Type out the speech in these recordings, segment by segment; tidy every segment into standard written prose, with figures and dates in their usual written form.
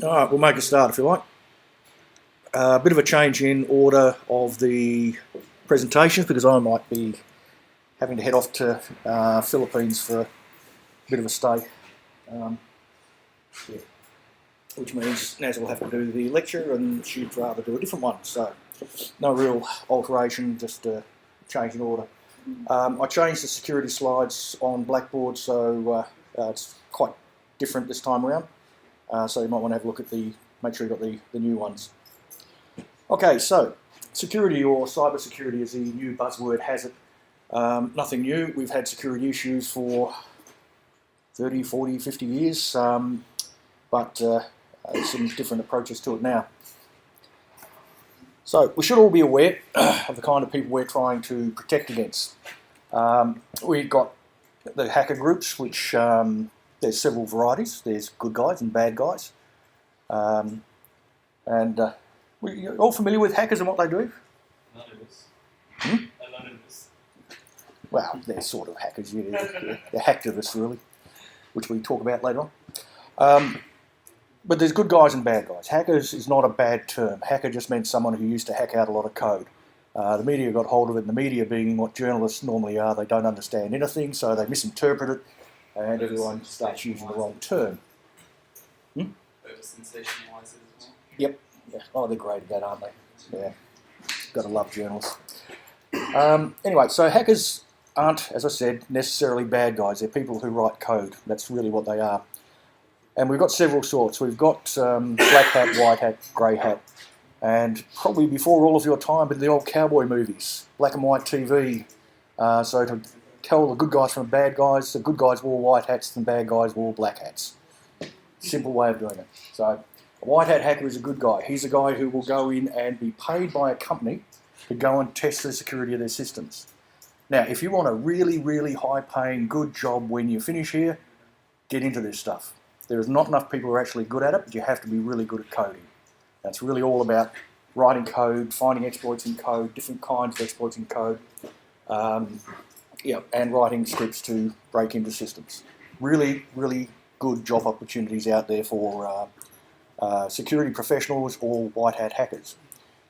All right, we'll make a start if you like. A bit of a change in order of the presentations because I might be having to head off to Philippines for a bit of a stay, which means Naz will have to do the lecture and she'd rather do a different one. So no real alteration, just a change in order. I changed the security slides on Blackboard, so it's quite different this time around. So you might want to have a look at make sure you've got the new ones. Okay, so security or cyber security, as the new buzzword has it, nothing new. We've had security issues for 30, 40, 50 years, but there's some different approaches to it now. So we should all be aware of the kind of people we're trying to protect against. We've got the hacker groups, which there's several varieties. There's good guys and bad guys. You're all familiar with hackers and what they do? Anonymous. Anonymous. Well, they're sort of hackers. They're hacktivists, really, which we talk about later on. But there's good guys and bad guys. Hackers is not a bad term. Hacker just meant someone who used to hack out a lot of code. The media got hold of it, and the media being what journalists normally are, they don't understand anything, so they misinterpret it, and everyone starts using the wrong term. Over-sensationalise it as well. Yep. Yeah. Oh, they're great at that, aren't they? Yeah. Got to love journalists. Anyway, so hackers aren't, as I said, necessarily bad guys. They're people who write code. That's really what they are. And we've got several sorts. We've got black hat, white hat, grey hat, and probably before all of your time, but the old cowboy movies, black and white TV. So to tell the good guys from the bad guys wore white hats and bad guys wore black hats. Simple way of doing it. So a white hat hacker is a good guy. He's a guy who will go in and be paid by a company to go and test the security of their systems. Now, if you want a really, really high-paying, good job when you finish here, get into this stuff. There is not enough people who are actually good at it, but you have to be really good at coding. That's really all about writing code, finding exploits in code, different kinds of exploits in code, and writing scripts to break into systems. Really, really good job opportunities out there for security professionals or white hat hackers.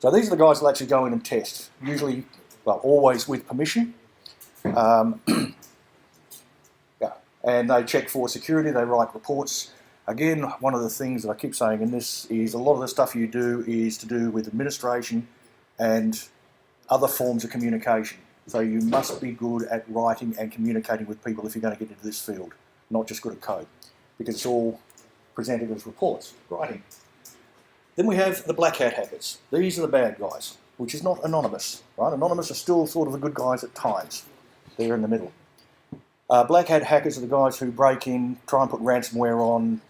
So these are the guys that actually go in and test, usually, well, always with permission. And they check for security, they write reports. Again, one of the things that I keep saying in this is a lot of the stuff you do is to do with administration and other forms of communication. So you must be good at writing and communicating with people if you're going to get into this field, not just good at code, because it's all presented as reports, writing. Then we have the black hat hackers. These are the bad guys, which is not anonymous, right? Anonymous are still sort of the good guys at times. They're in the middle. Black hat hackers are the guys who break in, try and put ransomware on,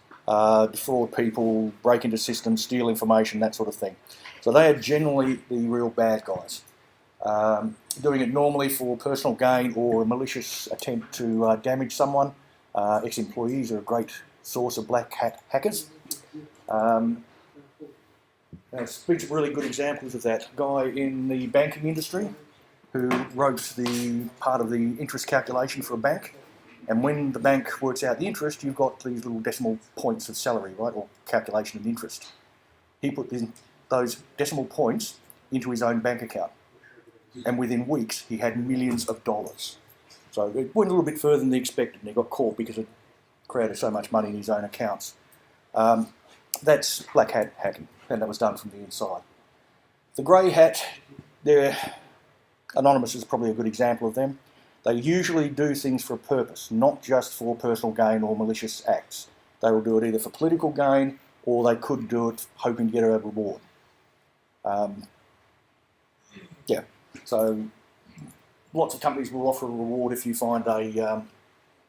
defraud people, break into systems, steal information, that sort of thing. So they are generally the real bad guys. Doing it normally for personal gain or a malicious attempt to damage someone. Ex-employees are a great source of black hat hackers. Speaks of really good examples of that. Guy in the banking industry who wrote the part of the interest calculation for a bank. And when the bank works out the interest, you've got these little decimal points of salary, right, or calculation of interest. He put those decimal points into his own bank account. And within weeks, he had millions of dollars. So it went a little bit further than they expected, and he got caught because it created so much money in his own accounts. That's black hat hacking, and that was done from the inside. The grey hat, Anonymous is probably a good example of them. They usually do things for a purpose, not just for personal gain or malicious acts. They will do it either for political gain or they could do it hoping to get a reward. So lots of companies will offer a reward if you find a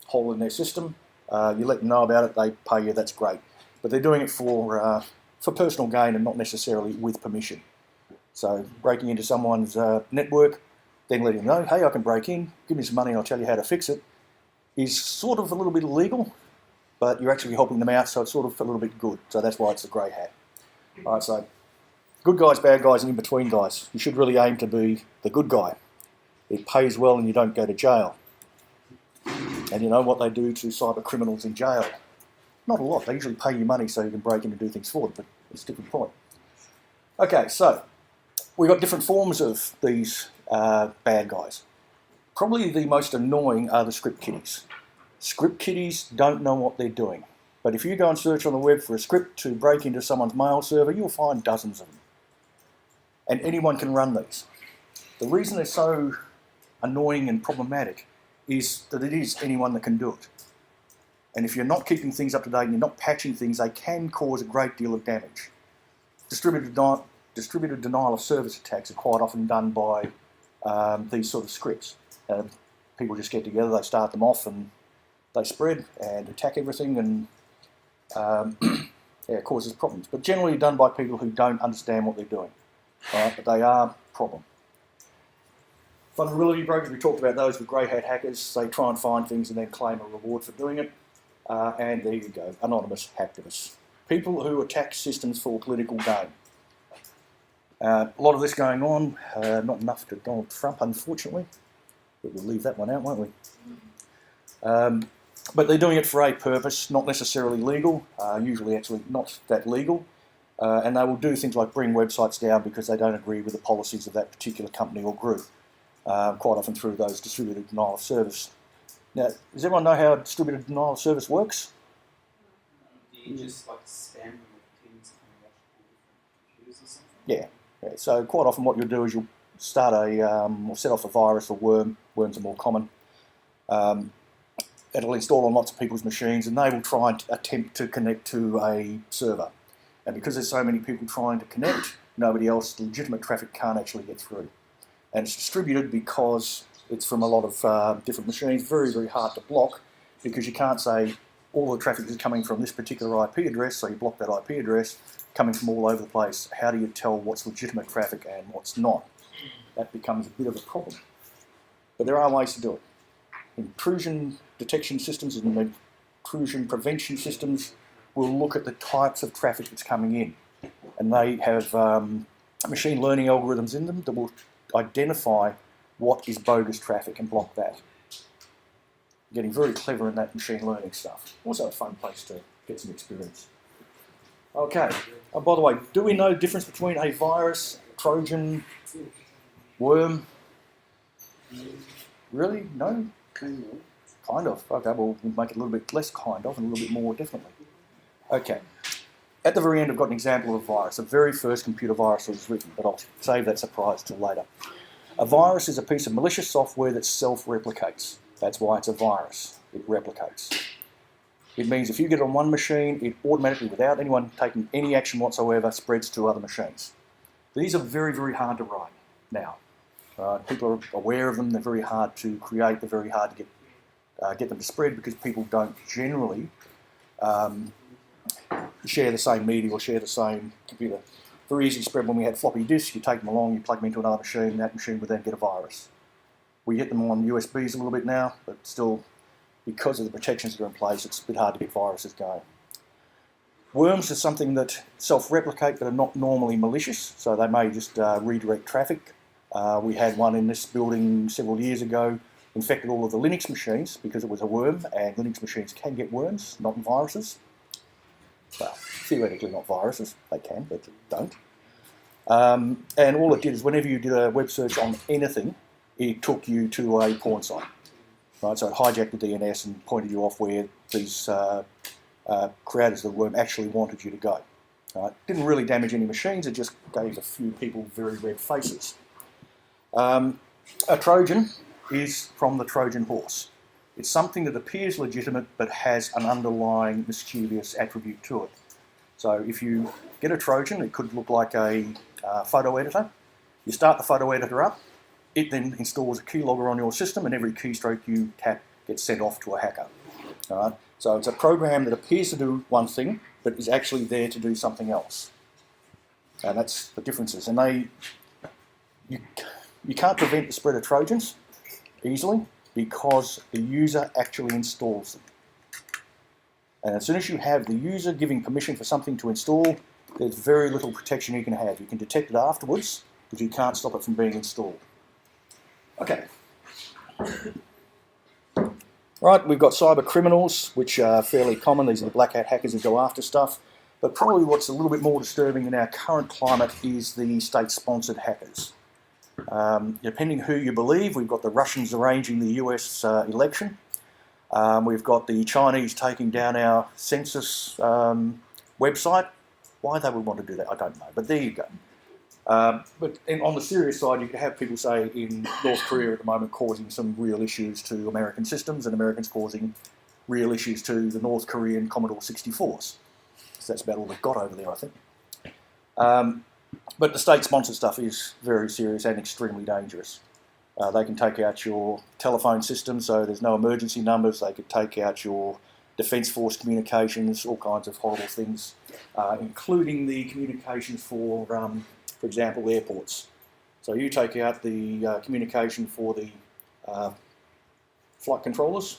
hole in their system. You let them know about it, they pay you, that's great. But they're doing it for personal gain and not necessarily with permission. So breaking into someone's network, then letting them know, hey, I can break in, give me some money and I'll tell you how to fix it, is sort of a little bit illegal, but you're actually helping them out, so it's sort of a little bit good. So that's why it's a grey hat. All right, so good guys, bad guys, and in-between guys. You should really aim to be the good guy. It pays well and you don't go to jail. And you know what they do to cyber criminals in jail? Not a lot. They usually pay you money so you can break in and do things for them, but it's a different point. Okay, so we've got different forms of these bad guys. Probably the most annoying are the script kiddies. Script kiddies don't know what they're doing. But if you go and search on the web for a script to break into someone's mail server, you'll find dozens of them. And anyone can run these. The reason they're so annoying and problematic is that it is anyone that can do it. And if you're not keeping things up to date and you're not patching things, they can cause a great deal of damage. Distributed denial of service attacks are quite often done by these sort of scripts. People just get together, they start them off and they spread and attack everything, and yeah, it causes problems. But generally done by people who don't understand what they're doing. Right? But they are a problem. Vulnerability brokers, we talked about those with grey hat hackers. They try and find things and then claim a reward for doing it. And there you go, anonymous hacktivists. People who attack systems for political gain. A lot of this going on, not enough to Donald Trump, unfortunately. But we'll leave that one out, won't we? But they're doing it for a purpose, not necessarily legal, usually actually not that legal. And they will do things like bring websites down because they don't agree with the policies of that particular company or group, quite often through those distributed denial of service. Now, does everyone know how distributed denial of service works? Do you just like spam them with pins and watch all different computers or something? Yeah. So quite often what you'll do is you'll start or set off a virus or worm. Worms are more common. It'll install on lots of people's machines, and they will try and attempt to connect to a server. And because there's so many people trying to connect, nobody else, legitimate traffic can't actually get through. And it's distributed because it's from a lot of different machines, very, very hard to block, because you can't say all the traffic is coming from this particular IP address, so you block that IP address, coming from all over the place. How do you tell what's legitimate traffic and what's not? That becomes a bit of a problem. But there are ways to do it. Intrusion detection systems and intrusion prevention systems will look at the types of traffic that's coming in. And they have machine learning algorithms in them that will identify what is bogus traffic and block that. Getting very clever in that machine learning stuff. Also a fun place to get some experience. Okay, by the way, do we know the difference between a virus, Trojan, worm? Really? No? Kind of. Okay, well, we'll make it a little bit less kind of and a little bit more definitely. Okay. At the very end, I've got an example of a virus. The very first computer virus was written, but I'll save that surprise till later. A virus is a piece of malicious software that self-replicates. That's why it's a virus. It replicates. It means if you get it on one machine, it automatically, without anyone taking any action whatsoever, spreads to other machines. These are very, very hard to write now. People are aware of them. They're very hard to create. They're very hard to get them to spread because people don't generally share the same media or share the same computer. Very easy to spread when we had floppy disks. You take them along, you plug them into another machine, and that machine would then get a virus. We get them on USBs a little bit now, but still, because of the protections that are in place, it's a bit hard to get viruses going. Worms are something that self-replicate but are not normally malicious, so they may just redirect traffic. We had one in this building several years ago, infected all of the Linux machines because it was a worm, and Linux machines can get worms, not viruses. Well, theoretically not viruses, they can, but don't. And all it did is whenever you did a web search on anything, it took you to a porn site. Right? So it hijacked the DNS and pointed you off where these creators of the worm actually wanted you to go. Right? Didn't really damage any machines, it just gave a few people very red faces. A Trojan is from the Trojan horse. It's something that appears legitimate but has an underlying mischievous attribute to it. So if you get a Trojan, it could look like a photo editor. You start the photo editor up, it then installs a keylogger on your system, and every keystroke you tap gets sent off to a hacker. All right? So it's a program that appears to do one thing, but is actually there to do something else. And that's the differences. And you can't prevent the spread of Trojans easily because the user actually installs them. And as soon as you have the user giving permission for something to install, there's very little protection you can have. You can detect it afterwards, but you can't stop it from being installed. Okay. Right, we've got cyber criminals, which are fairly common. These are the black hat hackers who go after stuff. But probably what's a little bit more disturbing in our current climate is the state-sponsored hackers. Depending who you believe, we've got the Russians arranging the US election. We've got the Chinese taking down our census website. Why they would want to do that, I don't know. But there you go. But on the serious side, you can have people say in North Korea at the moment causing some real issues to American systems, and Americans causing real issues to the North Korean Commodore 64s. So that's about all they've got over there, I think. But the state-sponsored stuff is very serious and extremely dangerous. They can take out your telephone system, so there's no emergency numbers. They could take out your Defence Force communications, all kinds of horrible things, including the communications for example, airports. So you take out the communication for the flight controllers,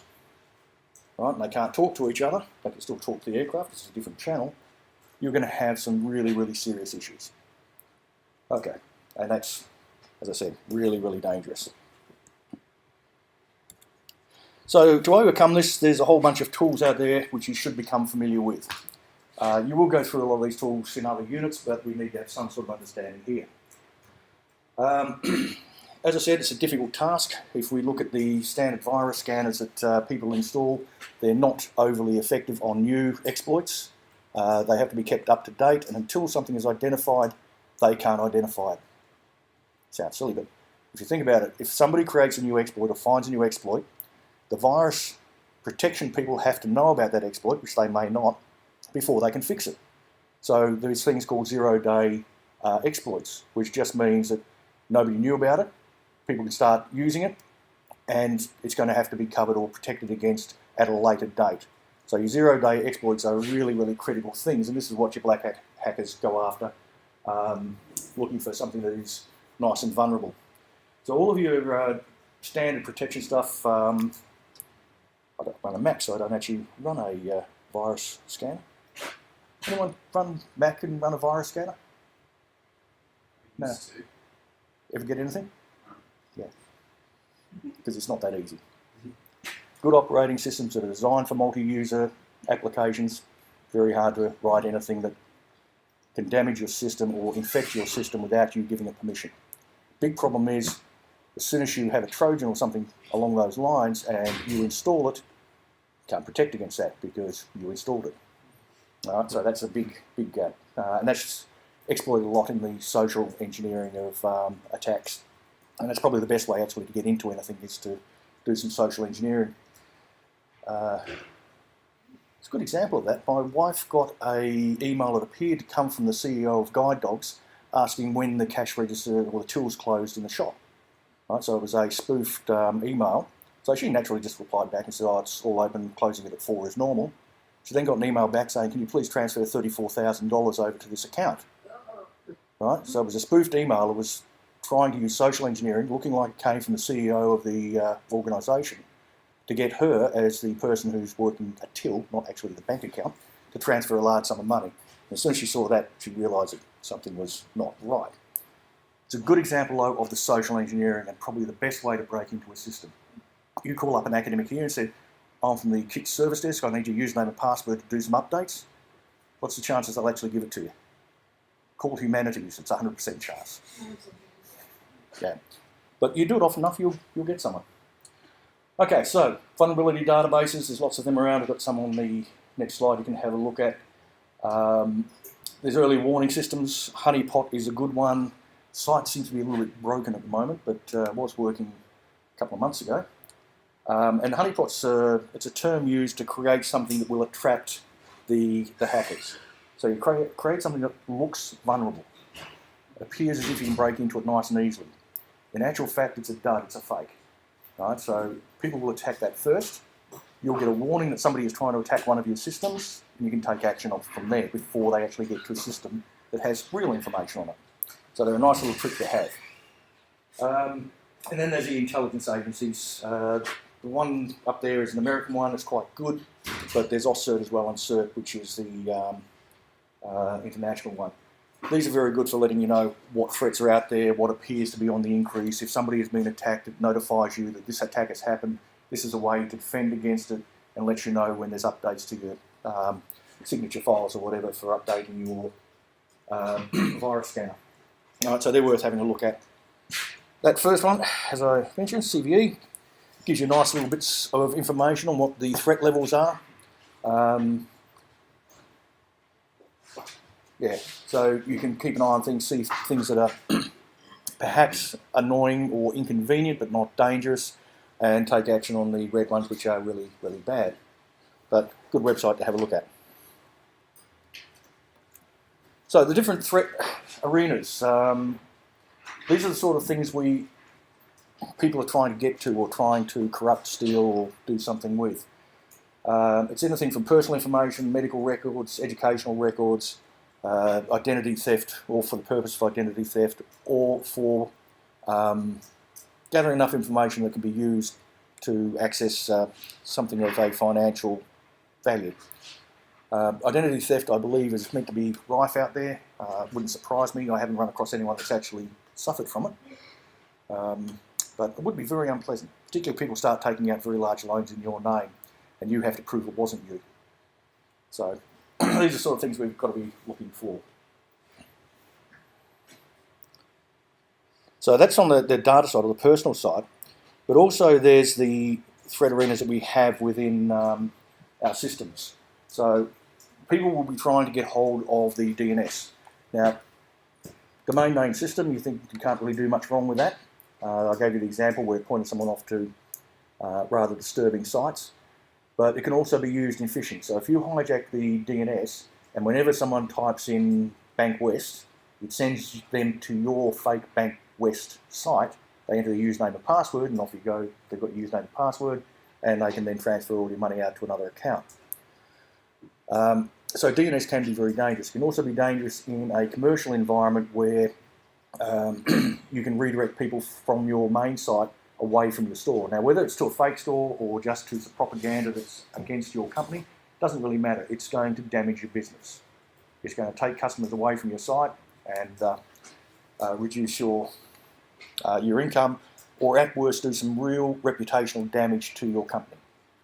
right? And they can't talk to each other. They can still talk to the aircraft. It's a different channel. You're going to have some really, really serious issues. Okay, and that's, as I said, really, really dangerous. So to overcome this, there's a whole bunch of tools out there which you should become familiar with. You will go through a lot of these tools in other units, but we need to have some sort of understanding here. As I said, it's a difficult task. If we look at the standard virus scanners that people install, they're not overly effective on new exploits. They have to be kept up to date, and until something is identified, they can't identify it. Sounds silly, but if you think about it, if somebody creates a new exploit or finds a new exploit, the virus protection people have to know about that exploit, which they may not, before they can fix it. So there's things called zero-day exploits, which just means that nobody knew about it, people can start using it, and it's going to have to be covered or protected against at a later date. So your zero-day exploits are really, really critical things, and this is what your black hat hackers go after, looking for something that is nice and vulnerable. So all of your standard protection stuff, I don't run a Mac, so I don't actually run a virus scanner. Anyone run Mac and run a virus scanner? No. Ever get anything? Yeah. Because it's not that easy. Good operating systems that are designed for multi-user applications, very hard to write anything that can damage your system or infect your system without you giving it permission. Big problem is, as soon as you have a Trojan or something along those lines and you install it, you can't protect against that because you installed it. All right, so that's a big gap. And that's exploited a lot in the social engineering of attacks. And that's probably the best way actually to get into anything is to do some social engineering. It's a good example of that. My wife got an email that appeared to come from the CEO of Guide Dogs asking when the cash register or the tills closed in the shop. Right, so it was a spoofed email. So she naturally just replied back and said, oh, it's all open, closing it at 4 is normal. She then got an email back saying, can you please transfer $34,000 over to this account? Right, so it was a spoofed email. It was trying to use social engineering, looking like it came from the CEO of the organisation, to get her, as the person who's working a till, not actually the bank account, to transfer a large sum of money. And as soon as she saw that, she realised that something was not right. It's a good example, though, of the social engineering and probably the best way to break into a system. You call up an academic here and say, I'm from the KIT service desk, I need your username and password to do some updates. What's the chances they'll actually give it to you? Call humanities, it's 100% chance. Yeah. But you do it often enough, you'll get someone. Okay, so vulnerability databases, there's lots of them around. I've got some on the next slide you can have a look at. There's early warning systems. Honeypot is a good one. Site seems to be a little bit broken at the moment, but was working a couple of months ago. And honeypot's it's a term used to create something that will attract the hackers. So you create something that looks vulnerable. It appears as if you can break into it nice and easily. In actual fact, it's a dud, it's a fake. Right? So people will attack that first. You'll get a warning that somebody is trying to attack one of your systems, and you can take action off from there before they actually get to a system that has real information on it. So they're a nice little trick to have. And then there's the intelligence agencies. The one up there is an American one, it's quite good, but there's OSCERT as well, and CERT, which is the international one. These are very good for letting you know what threats are out there, what appears to be on the increase. If somebody has been attacked, it notifies you that this attack has happened this is a way to defend against it and let you know when there's updates to your signature files or whatever for updating your virus scanner. All right, so they're worth having a look at. That first one, as I mentioned, CVE, gives you nice little bits of information on what the threat levels are. Yeah, so you can keep an eye on things, see things that are perhaps annoying or inconvenient but not dangerous, and take action on the red ones which are really, really bad. But good website to have a look at. So the different threat arenas. These are the sort of things people are trying to get to or trying to corrupt, steal, or do something with. It's anything from personal information, medical records, educational records, identity theft, or for the purpose of identity theft, or for gathering enough information that can be used to access something of a financial value. Identity theft, I believe, is meant to be rife out there. Wouldn't surprise me. I haven't run across anyone that's actually suffered from it. But it would be very unpleasant, particularly if people start taking out very large loans in your name and you have to prove it wasn't you. So these are sort of things we've got to be looking for. So that's on the data side or the personal side, but also there's the threat arenas that we have within our systems. So people will be trying to get hold of the DNS. Now, domain name system, you think you can't really do much wrong with that. I gave you the example where it pointed someone off to rather disturbing sites, but it can also be used in phishing. So if you hijack the DNS and whenever someone types in Bank West, it sends them to your fake Bank West site. They enter the username and password and off you go. They've got your username and password and they can then transfer all your money out to another account. So DNS can be very dangerous. It can also be dangerous in a commercial environment where you can redirect people from your main site away from your store. Now, whether it's to a fake store or just to some propaganda that's against your company, doesn't really matter. It's going to damage your business. It's going to take customers away from your site and reduce your income, or at worst, do some real reputational damage to your company.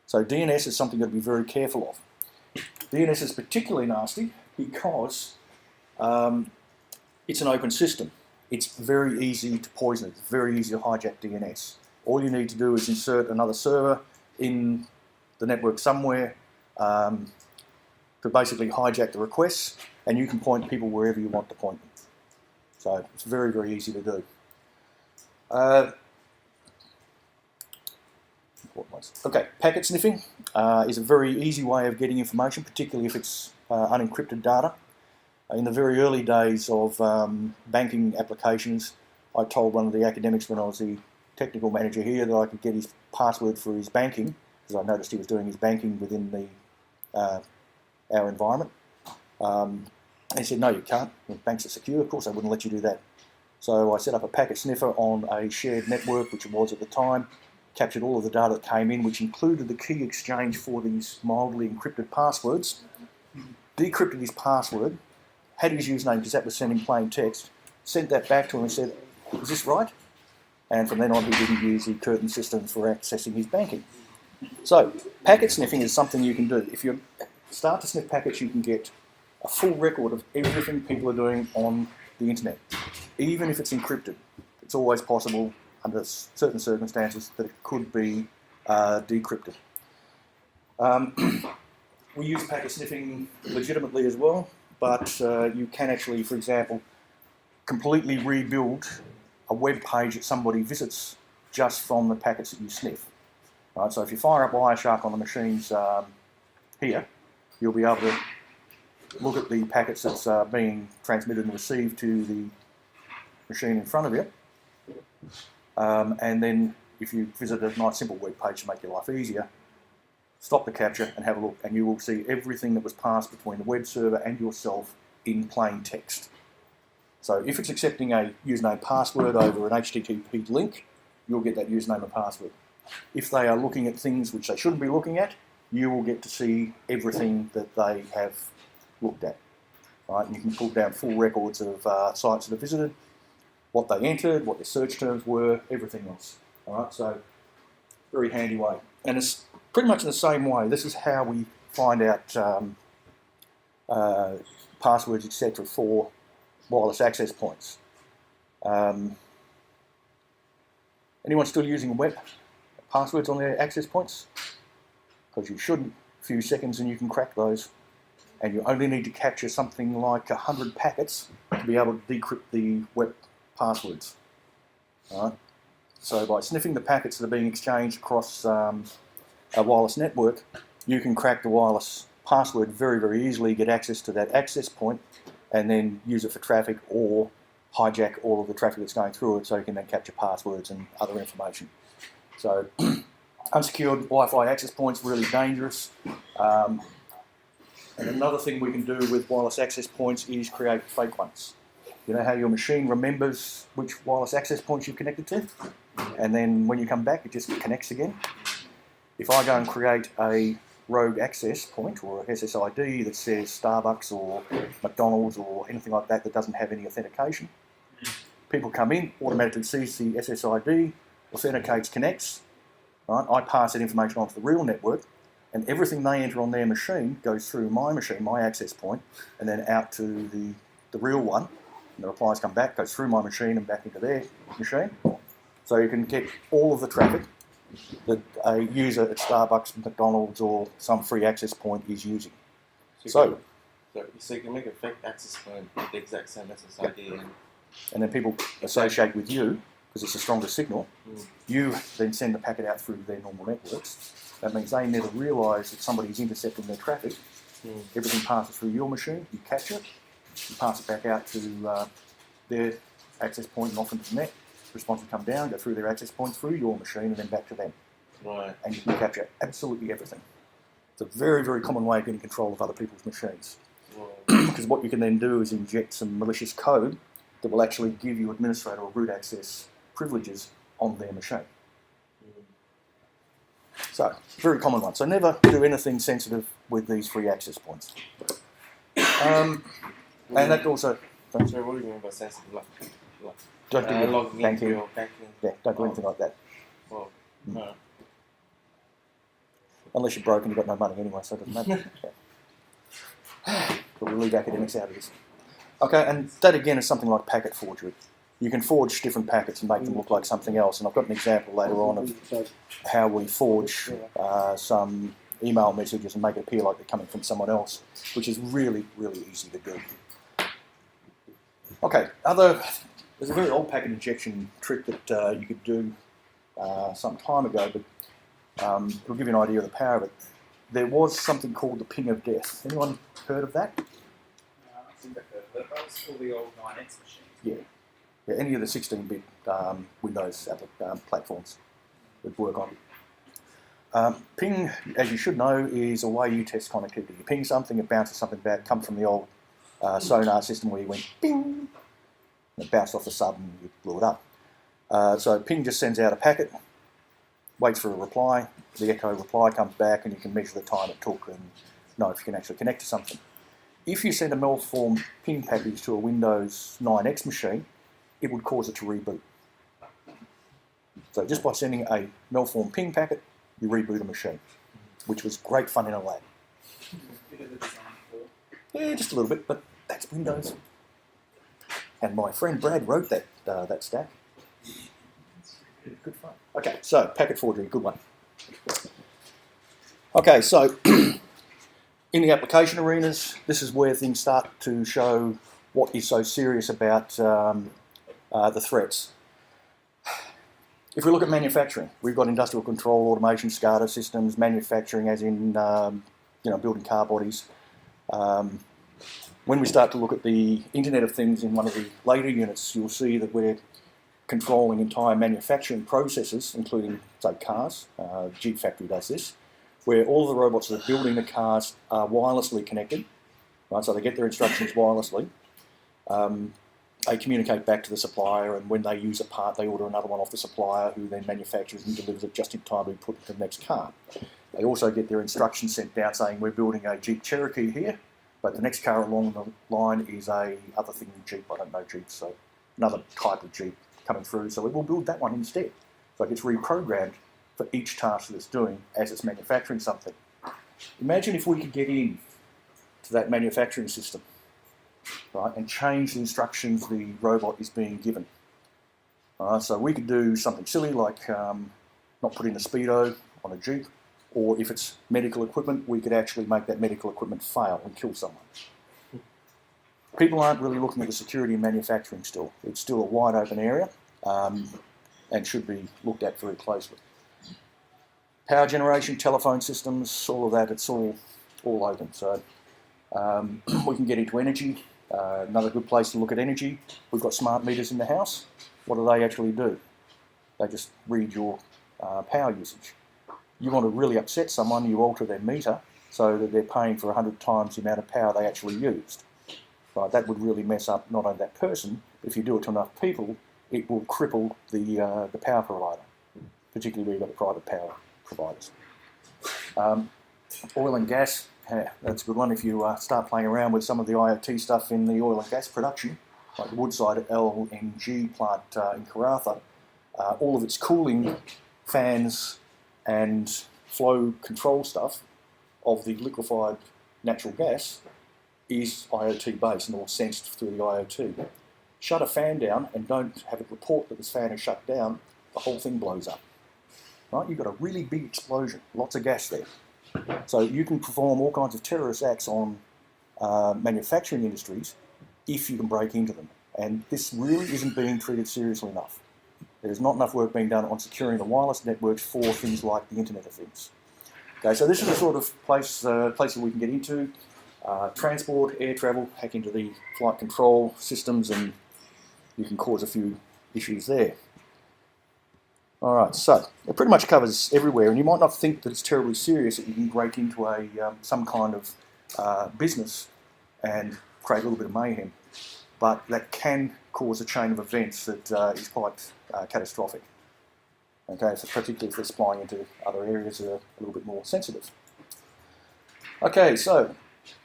So DNS is something you've got to be very careful of. DNS is particularly nasty because it's an open system. It's very easy to poison it. It's very easy to hijack DNS. All you need to do is insert another server in the network somewhere to basically hijack the requests, and you can point people wherever you want to point them. So it's very, very easy to do. Okay, packet sniffing is a very easy way of getting information, particularly if it's unencrypted data. In the very early days of banking applications, I told one of the academics when I was the technical manager here that I could get his password for his banking, because I noticed he was doing his banking within the our environment. And he said, no, you can't. Banks are secure. Of course, I wouldn't let you do that. So I set up a packet sniffer on a shared network, which it was at the time, captured all of the data that came in, which included the key exchange for these mildly encrypted passwords, decrypted his password, had his username because that was sending plain text, sent that back to him and said, is this right? And from then on he didn't use the curtain system for accessing his banking. So packet sniffing is something you can do. If you start to sniff packets, you can get a full record of everything people are doing on the internet, even if it's encrypted. It's always possible under certain circumstances that it could be decrypted. We use packet sniffing legitimately as well, but you can actually, for example, completely rebuild a web page that somebody visits just from the packets that you sniff. Right, so if you fire up Wireshark on the machines here, you'll be able to look at the packets that's being transmitted and received to the machine in front of you. And then if you visit a nice simple web page to make your life easier, stop the capture and have a look, and you will see everything that was passed between the web server and yourself in plain text. So if it's accepting a username password over an HTTP link, you'll get that username and password. If they are looking at things which they shouldn't be looking at, you will get to see everything that they have looked at. Right? And you can pull down full records of sites that are visited, what they entered, what their search terms were, everything else. All right? So Very handy way. And it's pretty much in the same way. This is how we find out passwords, etc. for wireless access points. Anyone still using web passwords on their access points? Because you shouldn't. A few seconds and you can crack those. And you only need to capture something like 100 packets to be able to decrypt the web passwords. All right? So by sniffing the packets that are being exchanged across a wireless network, you can crack the wireless password very, very easily, get access to that access point, and then use it for traffic or hijack all of the traffic that's going through it so you can then capture passwords and other information. So unsecured Wi-Fi access points, really dangerous. And another thing we can do with wireless access points is create fake ones. You know how your machine remembers which wireless access points you've connected to? And then when you come back, it just connects again. If I go and create a rogue access point or a SSID that says Starbucks or McDonald's or anything like that that doesn't have any authentication, people come in, automatically sees the SSID, authenticates, connects. Right? I pass that information onto the real network, and everything they enter on their machine goes through my machine, my access point, and then out to the real one. And the replies come back, goes through my machine and back into their machine. So you can get all of the traffic that a user at Starbucks, McDonald's, or some free access point is using. So you can make a fake access point with the exact same SSID. And then people associate with you, because it's a stronger signal. You then send the packet out through their normal networks. That means they never realise that somebody's intercepting their traffic. Everything passes through your machine, you capture it, you pass it back out to their access point and often from there. Response will come down, go through their access point, through your machine, and then back to them. Right. And you can capture absolutely everything. It's a very, very common way of getting control of other people's machines. Because what you can then do is inject some malicious code that will actually give you administrator or root access privileges on their machine. So, very common one. So never do anything sensitive with these free access points. And that also... So what do you mean by sensitive? Don't do your logging banking. into your banking. Yeah, don't do anything like that. Well, no. Unless you're broke and you've got no money anyway, so it doesn't matter. But we'll leave academics out of this. Okay, and that again is something like packet forgery. You can forge different packets and make them look like something else. And I've got an example later on of how we forge some email messages and make it appear like they're coming from someone else, which is really, really easy to do. Okay, there's a very old packet injection trick that you could do some time ago, but it'll give you an idea of the power of it. There was something called the ping of death. Anyone heard of that? I think I've heard of it. That was for the old 9X machines. Yeah, any of the 16-bit Windows platforms would work on. Ping, as you should know, is a way you test connectivity. You ping something, it bounces something back, comes from the old sonar system where you went ping, and it bounced off the sub and you blew it up. So ping just sends out a packet, waits for a reply, the echo reply comes back, and you can measure the time it took and know if you can actually connect to something. If you send a malformed ping package to a Windows 9X machine, it would cause it to reboot. So just by sending a malformed ping packet, you reboot a machine, which was great fun in a lab. Bit of the design for. Yeah, just a little bit, but that's Windows. And my friend Brad wrote that stack. Good fun. Okay, so packet forgery, good one. Okay, so in the application arenas, this is where things start to show what is so serious about the threats. If we look at manufacturing, we've got industrial control, automation, SCADA systems, manufacturing as in building car bodies. When we start to look at the Internet of Things in one of the later units, you'll see that we're controlling entire manufacturing processes, including, say, cars. Jeep factory does this, where all of the robots that are building the cars are wirelessly connected, right? So they get their instructions wirelessly. They communicate back to the supplier, and when they use a part, they order another one off the supplier, who then manufactures and delivers it just in time to be put into the next car. They also get their instructions sent down saying, we're building a Jeep Cherokee here, but the next car along the line is a other thing Jeep, I don't know Jeep, so another type of Jeep coming through, so we will build that one instead. So it gets reprogrammed for each task that it's doing as it's manufacturing something. Imagine if we could get in to that manufacturing system, right, and change the instructions the robot is being given. So we could do something silly like not put in a speedo on a Jeep, or if it's medical equipment, we could actually make that medical equipment fail and kill someone. People aren't really looking at the security in manufacturing still. It's still a wide open area and should be looked at very closely. Power generation, telephone systems, all of that, it's all open. So we can get into energy. Another good place to look at energy, we've got smart meters in the house. What do they actually do? They just read your power usage. You want to really upset someone, you alter their meter so that they're paying for 100 times the amount of power they actually used. Right, that would really mess up not only that person, but if you do it to enough people, it will cripple the power provider, particularly where you've got private power providers. Oil and gas, that's a good one. If you start playing around with some of the IoT stuff in the oil and gas production, like the Woodside LNG plant in Karratha, all of its cooling fans and flow control stuff of the liquefied natural gas is IoT based and all sensed through the IoT. Shut a fan down and don't have it report that this fan is shut down, the whole thing blows up. Right? You've got a really big explosion, lots of gas there. So you can perform all kinds of terrorist acts on manufacturing industries if you can break into them. And this really isn't being treated seriously enough. There's not enough work being done on securing the wireless networks for things like the Internet of Things. Okay, so this is the sort of place that we can get into. Transport, air travel, hack into the flight control systems, and you can cause a few issues there. All right, so it pretty much covers everywhere, and you might not think that it's terribly serious that you can break into some kind of business and create a little bit of mayhem, but that can cause a chain of events that is quite catastrophic. Okay, so particularly if it's flying into other areas that are a little bit more sensitive. Okay, so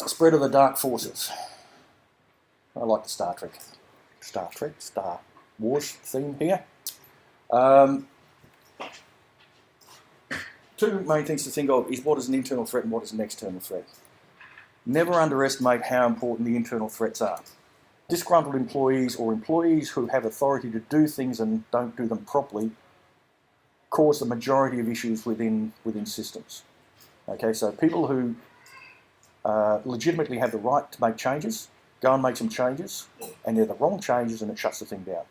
spread of the dark forces. I like the Star Wars theme here. Two main things to think of is what is an internal threat and what is an external threat. Never underestimate how important the internal threats are. Disgruntled employees or employees who have authority to do things and don't do them properly cause the majority of issues within systems. Okay, so people who legitimately have the right to make changes, go and make some changes, and they're the wrong changes and it shuts the thing down.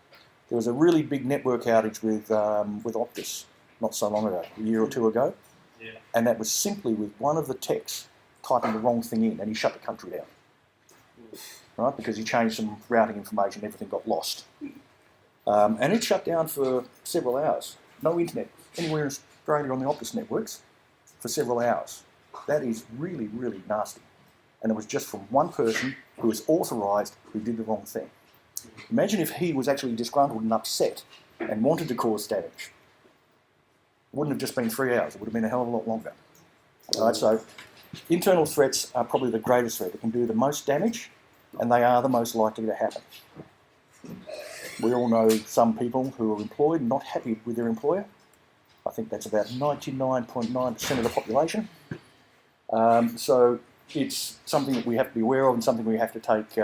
There was a really big network outage with Optus not so long ago, a year or two ago, and that was simply with one of the techs typing the wrong thing in and he shut the country down. Right, because he changed some routing information, everything got lost. And it shut down for several hours. No internet anywhere in Australia on the Optus networks for several hours. That is really, really nasty. And it was just from one person who was authorised who did the wrong thing. Imagine if he was actually disgruntled and upset and wanted to cause damage. It wouldn't have just been 3 hours, it would have been a hell of a lot longer. All right, so internal threats are probably the greatest threat. They can do the most damage and they are the most likely to happen. We all know some people who are employed and not happy with their employer. I think that's about 99.9% of the population. So it's something that we have to be aware of and something we have to take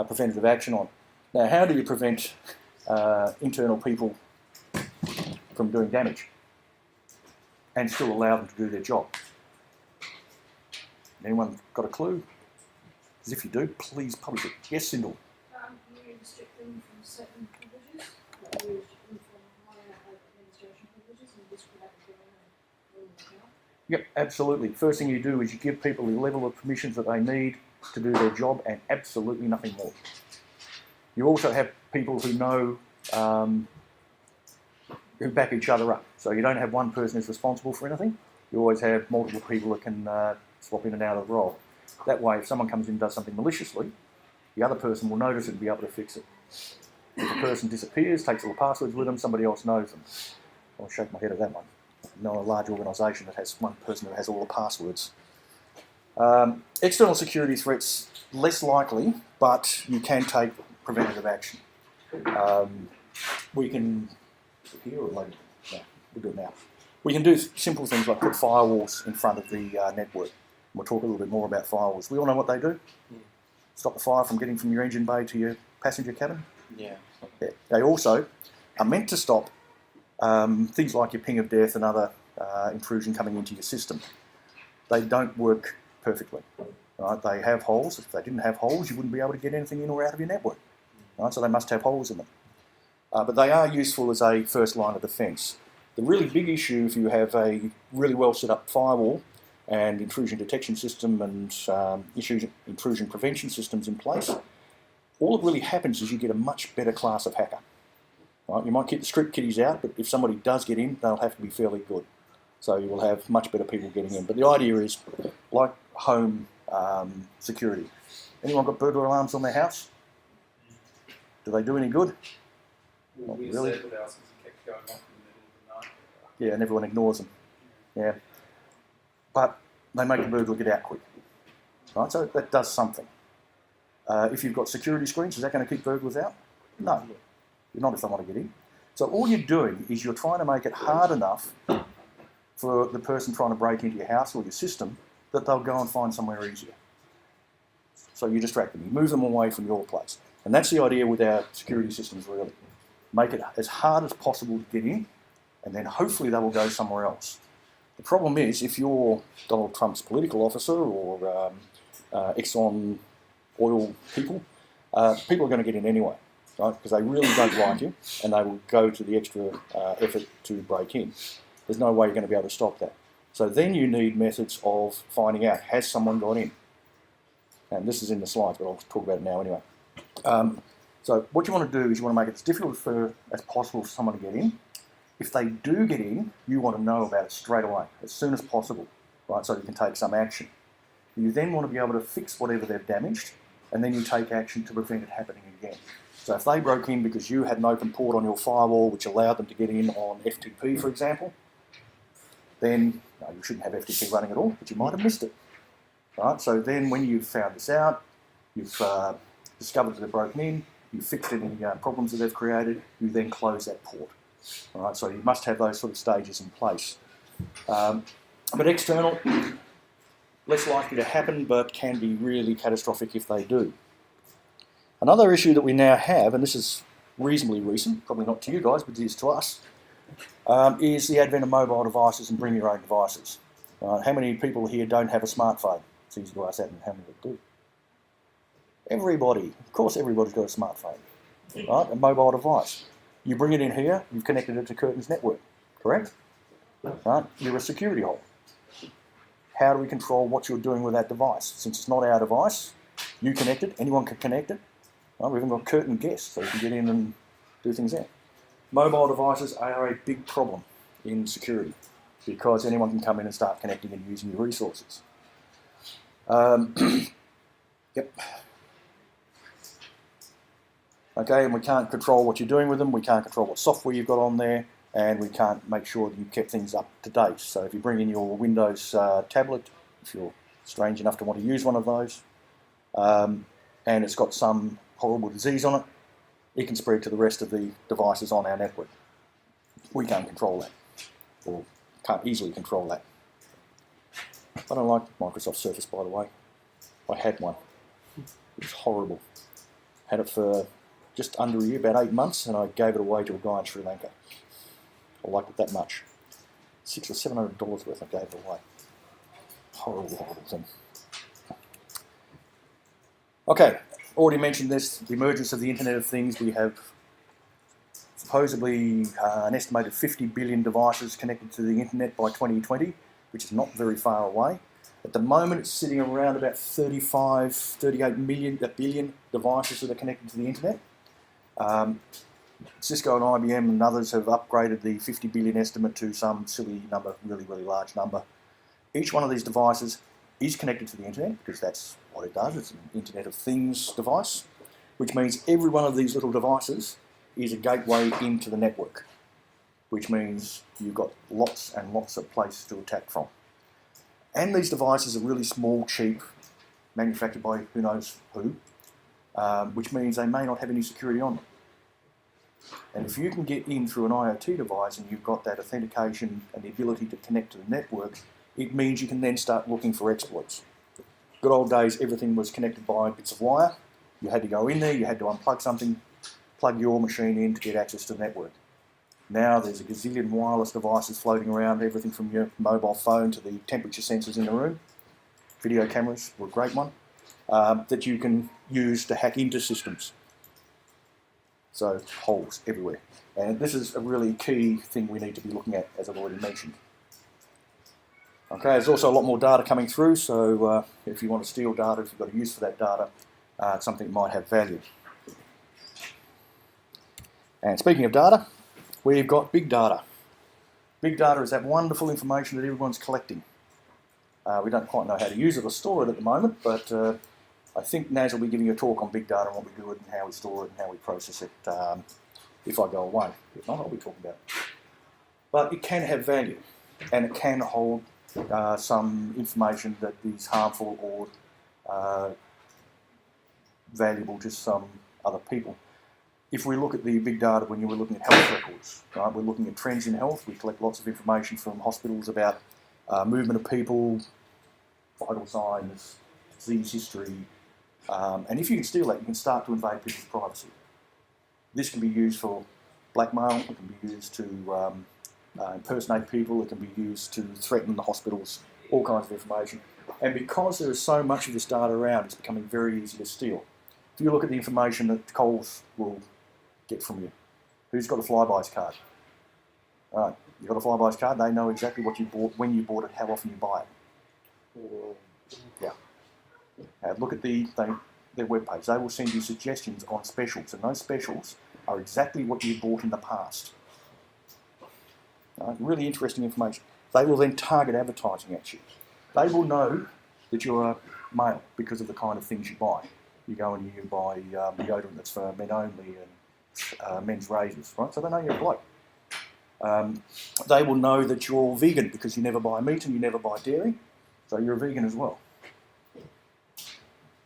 preventative action on. Now, how do you prevent internal people from doing damage and still allow them to do their job? Anyone got a clue? As if you do, please publish it. Yes, Sindel. You restrict them from certain privileges, like you restrict them from higher administration privileges, and this could happen to them. Yep, absolutely. First thing you do is you give people the level of permissions that they need to do their job and absolutely nothing more. You also have people who know, who back each other up. So you don't have one person who's responsible for anything. You always have multiple people that can swap in and out of the role. That way, if someone comes in and does something maliciously, the other person will notice it and be able to fix it. If a person disappears, takes all the passwords with them, somebody else knows them. I'll shake my head at that one. I know a large organisation that has one person who has all the passwords. External security threats, less likely, but you can take preventative action. We can... Here or later? No, we'll do it now. We can do simple things like put firewalls in front of the network. We'll talk a little bit more about firewalls. We all know what they do. Stop the fire from getting from your engine bay to your passenger cabin. Yeah. Yeah. They also are meant to stop things like your ping of death and other intrusion coming into your system. They don't work perfectly. Right? They have holes. If they didn't have holes, you wouldn't be able to get anything in or out of your network. Right? So they must have holes in them. But they are useful as a first line of defence. The really big issue, if you have a really well set up firewall and intrusion detection system and intrusion prevention systems in place, all that really happens is you get a much better class of hacker. Right? You might keep the script kiddies out, but if somebody does get in, they'll have to be fairly good. So you will have much better people getting in. But the idea is, like home security. Anyone got burglar alarms on their house? Do they do any good? Not We really. said with ours because it kept going off in the middle of the night. Yeah, and everyone ignores them. Yeah. But they make the burglar get out quick. Right, so that does something. If you've got security screens, is that going to keep burglars out? No. Not if they want to get in. So all you're doing is you're trying to make it hard enough for the person trying to break into your house or your system that they'll go and find somewhere easier. So you distract them. You move them away from your place. And that's the idea with our security systems, really. Make it as hard as possible to get in, and then hopefully they will go somewhere else. The problem is, if you're Donald Trump's political officer or Exxon oil people, people are going to get in anyway, right? Because they really don't like you, and they will go to the extra effort to break in. There's no way you're going to be able to stop that. So then you need methods of finding out, has someone got in? And this is in the slides, but I'll talk about it now anyway. So what you want to do is you want to make it as difficult as possible for someone to get in. If they do get in, you want to know about it straight away, as soon as possible, right? So you can take some action. You then want to be able to fix whatever they've damaged, and then you take action to prevent it happening again. So if they broke in because you had an open port on your firewall which allowed them to get in on FTP, for example, then no, you shouldn't have FTP running at all, but you might have missed it. Right? So then when you've found this out, you've discovered that they've broken in, you've fixed any problems that they've created, you then close that port. All right? So you must have those sort of stages in place. But external, less likely to happen, but can be really catastrophic if they do. Another issue that we now have, and this is reasonably recent, probably not to you guys, but it is to us, is the advent of mobile devices and bring your own devices. How many people here don't have a smartphone? It's easy to ask that, and how many do? Everybody. Of course everybody's got a smartphone, right? A mobile device. You bring it in here, you've connected it to Curtin's network, correct? Right? You're a security hole. How do we control what you're doing with that device? Since it's not our device, you connect it, anyone can connect it. Right? We've even got Curtin guests, so you can get in and do things there. Mobile devices are a big problem in security because anyone can come in and start connecting and using your resources. Yep. Okay, and we can't control what you're doing with them, we can't control what software you've got on there, and we can't make sure that you've kept things up to date. So if you bring in your Windows tablet, if you're strange enough to want to use one of those, and it's got some horrible disease on it, it can spread to the rest of the devices on our network. We can't control that, or can't easily control that. I don't like Microsoft Surface, by the way. I had one. It was horrible. Had it for just under a year, about 8 months, and I gave it away to a guy in Sri Lanka. I liked it that much. $600 or $700 worth I gave it away. Horrible, horrible thing. Okay, already mentioned this, the emergence of the Internet of Things. We have supposedly an estimated 50 billion devices connected to the Internet by 2020, which is not very far away. At the moment, it's sitting around about 38 billion devices that are connected to the Internet. Cisco and IBM and others have upgraded the 50 billion estimate to some silly number, really, really large number. Each one of these devices is connected to the Internet because that's what it does. It's an Internet of Things device, which means every one of these little devices is a gateway into the network, which means you've got lots and lots of places to attack from. And these devices are really small, cheap, manufactured by who knows who, which means they may not have any security on them. And if you can get in through an IoT device and you've got that authentication and the ability to connect to the network, it means you can then start looking for exploits. Good old days, everything was connected by bits of wire. You had to go in there, you had to unplug something, plug your machine in to get access to the network. Now there's a gazillion wireless devices floating around, everything from your mobile phone to the temperature sensors in the room. Video cameras were a great one, that you can use to hack into systems. So holes everywhere. And this is a really key thing we need to be looking at, as I've already mentioned. Okay, there's also a lot more data coming through, so if you want to steal data, if you've got a use for that data, it's something that might have value. And speaking of data, we've got big data. Big data is that wonderful information that everyone's collecting. We don't quite know how to use it or store it at the moment, but I think Naz will be giving you a talk on big data and what we do it and how we store it and how we process it if I go away. If not, I'll be talking about it. But it can have value, and it can hold some information that is harmful or valuable to some other people. If we look at the big data when you were looking at health records, right, we're looking at trends in health. We collect lots of information from hospitals about movement of people, vital signs, disease history, and if you can steal that, you can start to invade people's privacy. This can be used for blackmail, it can be used to impersonate people, it can be used to threaten the hospitals, all kinds of information. And because there is so much of this data around, it's becoming very easy to steal. If you look at the information that Coles will get from you, who's got a Flybuys card? All right, you've got a Flybuys card, they know exactly what you bought, when you bought it, how often you buy it. Yeah. Look at their webpage. They will send you suggestions on specials, and those specials are exactly what you bought in the past. Really interesting information. They will then target advertising at you. They will know that you're male because of the kind of things you buy. You go and you buy deodorant that's for men only and men's razors, right? So they know you're a bloke. They will know that you're vegan because you never buy meat and you never buy dairy, so you're a vegan as well.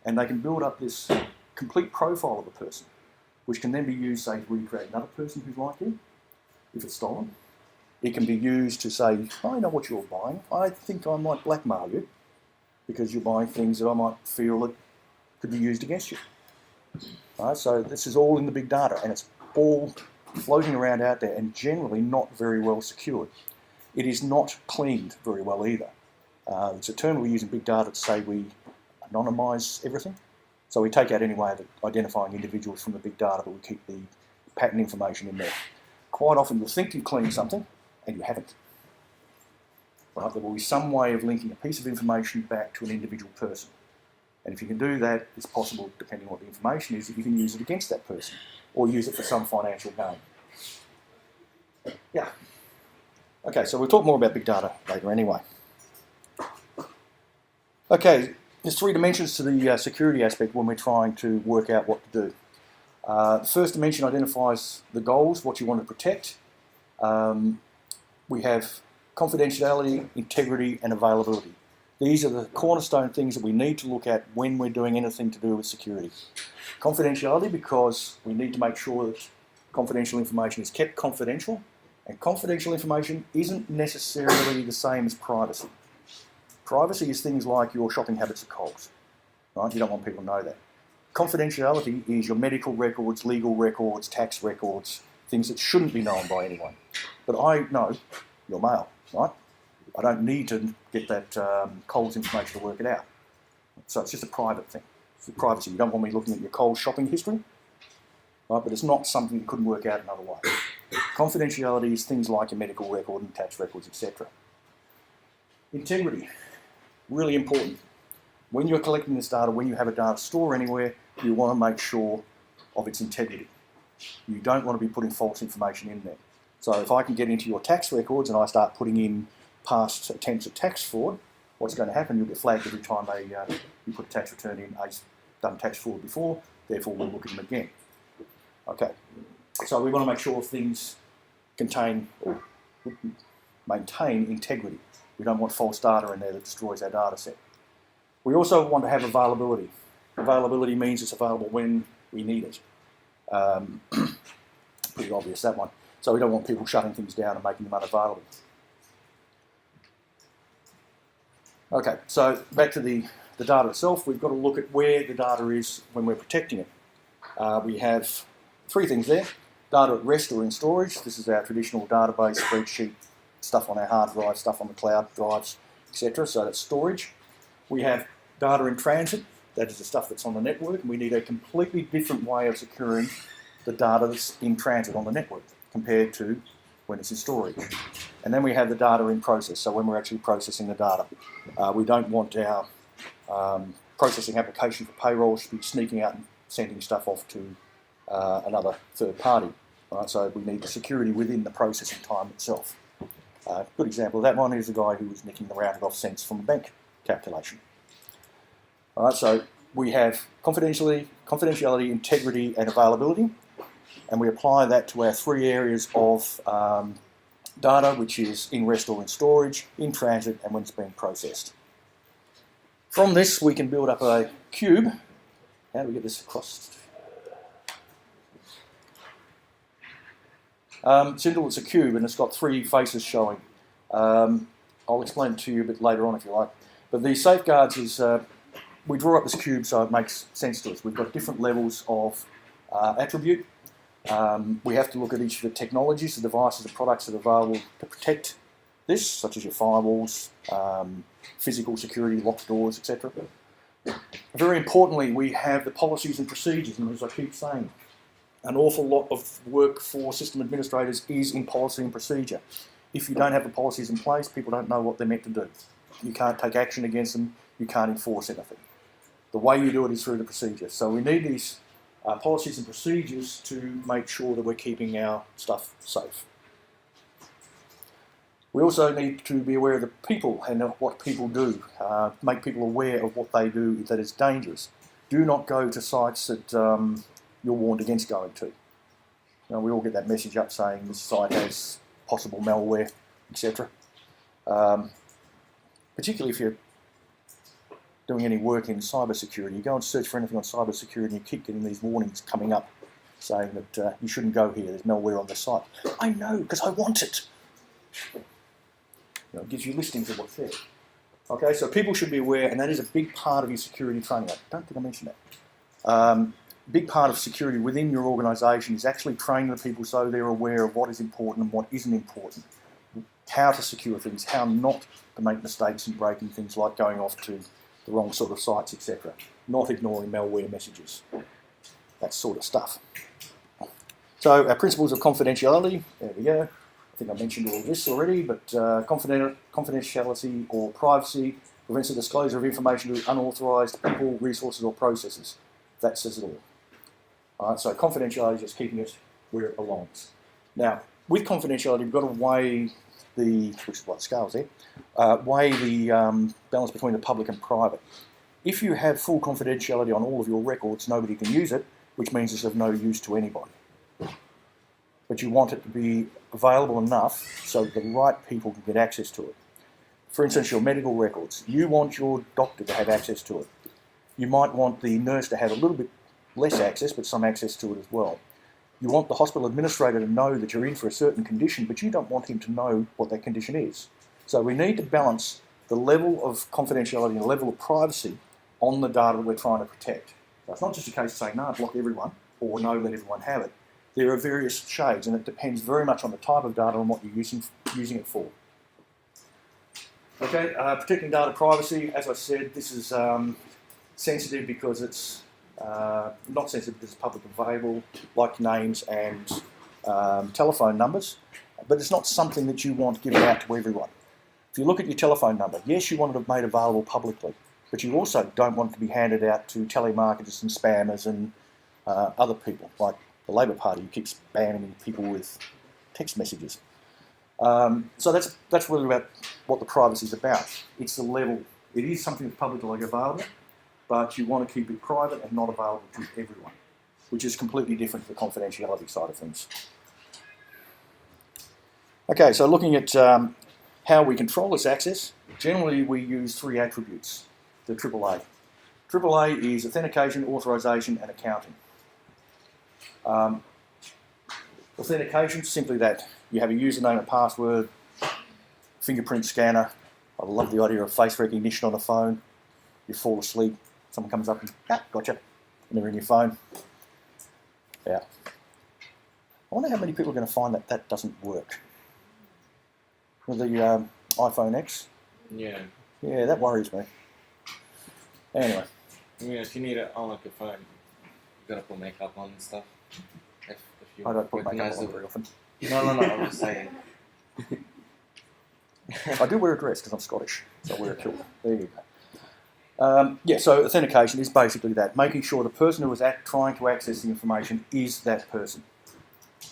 And they can build up this complete profile of a person, which can then be used, say, to recreate another person who's like you, if it's stolen. It can be used to say, I know what you're buying. I think I might blackmail you because you're buying things that I might feel that could be used against you. Right, so this is all in the big data, and it's all floating around out there and generally not very well secured. It is not cleaned very well either. It's a term we use in big data to say we anonymise everything. So we take out any way of identifying individuals from the big data, but we keep the pattern information in there. Quite often you'll think you've cleaned something, and you haven't. Right? There will be some way of linking a piece of information back to an individual person. And if you can do that, it's possible, depending on what the information is, that you can use it against that person or use it for some financial gain. Yeah. Okay, so we'll talk more about big data later anyway. Okay, there's 3 dimensions to the security aspect when we're trying to work out what to do. The first dimension identifies the goals, what you want to protect. We have confidentiality, integrity, and availability. These are the cornerstone things that we need to look at when we're doing anything to do with security. Confidentiality, because we need to make sure that confidential information is kept confidential, and confidential information isn't necessarily the same as privacy. Privacy is things like your shopping habits at Coles, right? You don't want people to know that. Confidentiality is your medical records, legal records, tax records, things that shouldn't be known by anyone. But I know you're male, right? I don't need to get that Coles information to work it out. So it's just a private thing. It's privacy. You don't want me looking at your Coles shopping history, right? But it's not something you couldn't work out another way. Confidentiality is things like your medical record and tax records, etc. Integrity, really important. When you're collecting this data, when you have a data store anywhere, you want to make sure of its integrity. You don't want to be putting false information in there. So if I can get into your tax records and I start putting in past attempts at tax fraud, what's going to happen? You'll get flagged every time you put a tax return in. A's done tax fraud before, therefore we'll look at them again. Okay, so we want to make sure things contain or maintain integrity. We don't want false data in there that destroys our data set. We also want to have availability. Availability means it's available when we need it. Pretty obvious, that one. So we don't want people shutting things down and making them unavailable. Okay, so back to the data itself. We've got to look at where the data is when we're protecting it. We have three things there. Data at rest or in storage. This is our traditional database, spreadsheet, stuff on our hard drive, stuff on the cloud drives, etc. So that's storage. We have data in transit. That is the stuff that's on the network, and we need a completely different way of securing the data that's in transit on the network compared to when it's in storage. And then we have the data in process, so when we're actually processing the data. We don't want our processing application for payroll to be sneaking out and sending stuff off to another third party. Right? So we need the security within the processing time itself. A good example of that one is the guy who was nicking the rounded off cents from a bank calculation. All right, so we have confidentiality, integrity, and availability, and we apply that to our three areas of data, which is in rest or in storage, in transit, and when it's being processed. From this, we can build up a cube. How do we get this across? Simple, it's a cube, and it's got three faces showing. I'll explain it to you a bit later on if you like. But the safeguards is, we draw up this cube so it makes sense to us. We've got different levels of attribute. We have to look at each of the technologies, the devices, the products that are available to protect this, such as your firewalls, physical security, locked doors, etc. Very importantly, we have the policies and procedures, and as I keep saying, an awful lot of work for system administrators is in policy and procedure. If you don't have the policies in place, people don't know what they're meant to do. You can't take action against them, you can't enforce anything. The way you do it is through the procedure. So we need these policies and procedures to make sure that we're keeping our stuff safe. We also need to be aware of the people and what people do, make people aware of what they do that is dangerous. Do not go to sites that you're warned against going to. We all get that message up saying this site has possible malware, etc. Particularly if you're doing any work in cybersecurity, you go and search for anything on cybersecurity and you keep getting these warnings coming up saying that you shouldn't go here, there's malware on the site. I know, because I want it. It gives you listings of what's there. Okay, so people should be aware, and that is a big part of your security training. I don't think I mentioned that. Big part of security within your organisation is actually training the people so they're aware of what is important and what isn't important. How to secure things, how not to make mistakes and breaking things like going off to the wrong sort of sites, etc. Not ignoring malware messages. That sort of stuff. So our principles of confidentiality, there we go. I think I mentioned all of this already, but confidentiality or privacy prevents the disclosure of information to unauthorised people, resources or processes. That says it all. Alright, so confidentiality is just keeping it where it belongs. Now, with confidentiality, we've got to weigh the, which is what the scale's there, weigh the balance between the public and private. If you have full confidentiality on all of your records, nobody can use it, which means it's of no use to anybody. But you want it to be available enough so that the right people can get access to it. For instance, your medical records. You want your doctor to have access to it. You might want the nurse to have a little bit less access, but some access to it as well. You want the hospital administrator to know that you're in for a certain condition, but you don't want him to know what that condition is. So we need to balance the level of confidentiality and the level of privacy on the data that we're trying to protect. So it's not just a case of saying, no, block everyone, or no, let everyone have it. There are various shades, and it depends very much on the type of data and what you're using it for. Okay, protecting data privacy, as I said, this is sensitive because it's not sensitive because it's public available, like names and telephone numbers, but it's not something that you want given out to everyone. If you look at your telephone number, yes, you want it made available publicly, but you also don't want it to be handed out to telemarketers and spammers and other people, like the Labor Party, who keeps spamming people with text messages. So that's really about what the privacy is about. It's the level. It is something that's publicly available, but you want to keep it private and not available to everyone, which is completely different to the confidentiality side of things. Okay, so looking at how we control this access, generally we use three attributes, the AAA. AAA is Authentication, Authorization and Accounting. Authentication, simply that. You have a username and password, fingerprint scanner. I love the idea of face recognition on a phone. You fall asleep, someone comes up and, gotcha, and they're in your phone. Yeah. I wonder how many people are going to find that that doesn't work. With the iPhone X. Yeah. Yeah, that worries me. Anyway. Yeah, if you need it on like a phone, you gotta put makeup on and stuff. If you I don't put makeup recognize on it. very often. No, I'm just saying. I do wear a dress because I'm Scottish, so I wear a kilt. There you go. Yeah, so authentication is basically that, making sure the person who is trying to access the information is that person.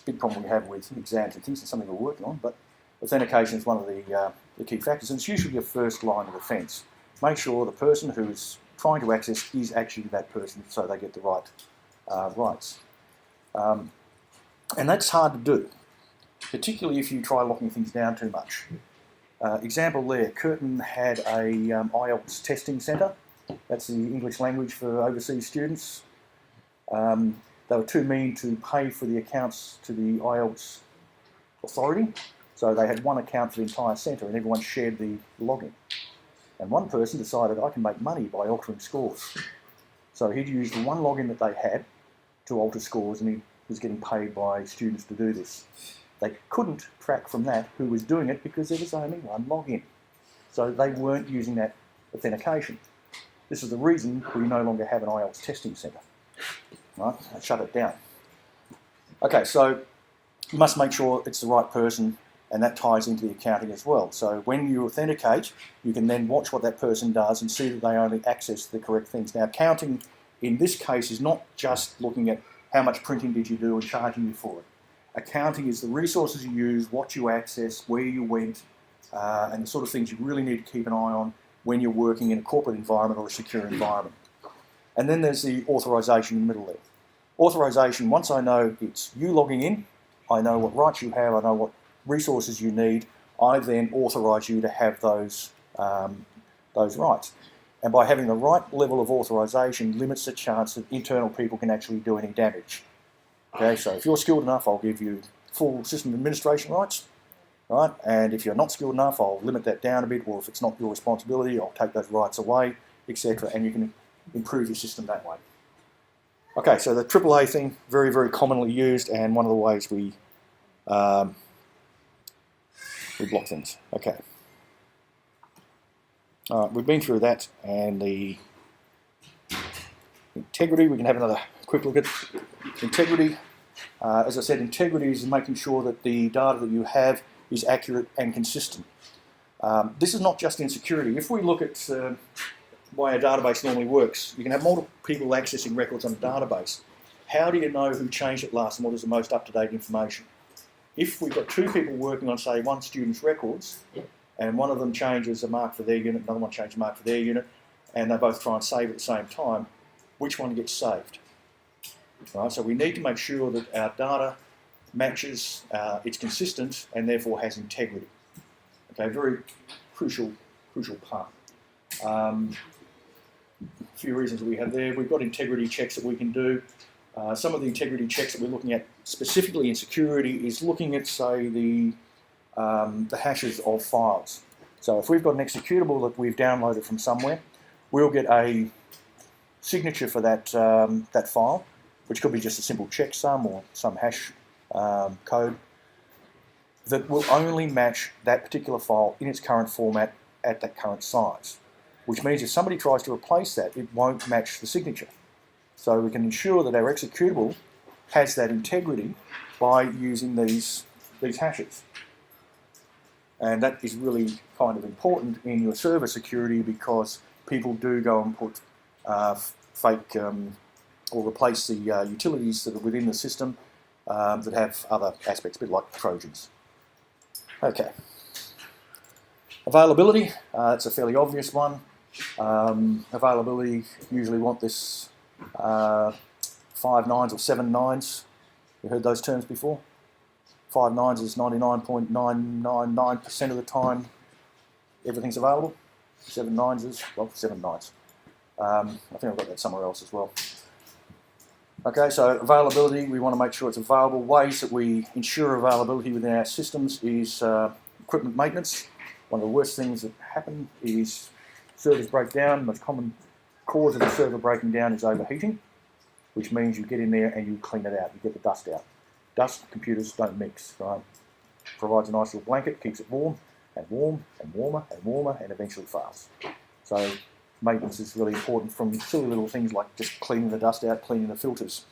Big problem we have with exams and things, it's something we're working on, but authentication is one of the key factors, and it's usually your first line of defence. Make sure the person who is trying to access is actually that person, so they get the right rights. And that's hard to do, particularly if you try locking things down too much. Example there, Curtin had a IELTS testing centre. That's the English language for overseas students. They were too mean to pay for the accounts to the IELTS authority, so they had one account for the entire centre and everyone shared the login. And one person decided, I can make money by altering scores. So he'd used the one login that they had to alter scores, and he was getting paid by students to do this. They couldn't track from that who was doing it because there was only one login. So they weren't using that authentication. This is the reason we no longer have an IELTS testing centre. Right? I shut it down. Okay, so you must make sure it's the right person, and that ties into the accounting as well. So when you authenticate, you can then watch what that person does and see that they only access the correct things. Now, accounting in this case is not just looking at how much printing did you do and charging you for it. Accounting is the resources you use, what you access, where you went, and the sort of things you really need to keep an eye on when you're working in a corporate environment or a secure environment. And then there's the authorization in the middle there. Authorization, once I know it's you logging in, I know what rights you have, I know what resources you need, I then authorize you to have those rights. And by having the right level of authorization limits the chance that internal people can actually do any damage. Okay, so if you're skilled enough, I'll give you full system administration rights, right? And if you're not skilled enough, I'll limit that down a bit, or if it's not your responsibility, I'll take those rights away, etc. And you can improve your system that way. Okay, so the AAA thing, very, very commonly used, and one of the ways we block things. Okay. All right, we've been through that, and the integrity, we can have another quick look at integrity. As I said, integrity is making sure that the data that you have is accurate and consistent. This is not just in security. If we look at the way a database normally works, you can have multiple people accessing records on a database. How do you know who changed it last and what is the most up-to-date information? If we've got two people working on, say, one student's records, and one of them changes a mark for their unit, another one changes a mark for their unit, and they both try and save at the same time, which one gets saved? Right, so we need to make sure that our data matches, it's consistent, and therefore has integrity. Okay, very crucial part. A few reasons we have there. We've got integrity checks that we can do. Some of the integrity checks that we're looking at specifically in security is looking at, say, the hashes of files. So if we've got an executable that we've downloaded from somewhere, we'll get a signature for that, that file, which could be just a simple checksum or some hash code that will only match that particular file in its current format at that current size, which means if somebody tries to replace that, it won't match the signature. So we can ensure that our executable has that integrity by using these hashes. And that is really kind of important in your server security because people do go and put fake or replace the utilities that are within the system that have other aspects, a bit like Trojans. Okay. Availability, it's a fairly obvious one. Availability, usually want this 5 nines or 7 nines. You heard those terms before? 5 nines is 99.999% of the time everything's available. 7 nines is, well, 7 nines. I think I've got that somewhere else as well. Okay, so availability, we want to make sure it's available. Ways that we ensure availability within our systems is equipment maintenance. One of the worst things that happen is servers break down. The most common cause of a server breaking down is overheating, which means you get in there and you clean it out. You get the dust out. Dust, computers don't mix, right? Provides a nice little blanket, keeps it warm and warm and warmer and warmer, and eventually fails. So maintenance is really important, from silly little things like just cleaning the dust out, cleaning the filters.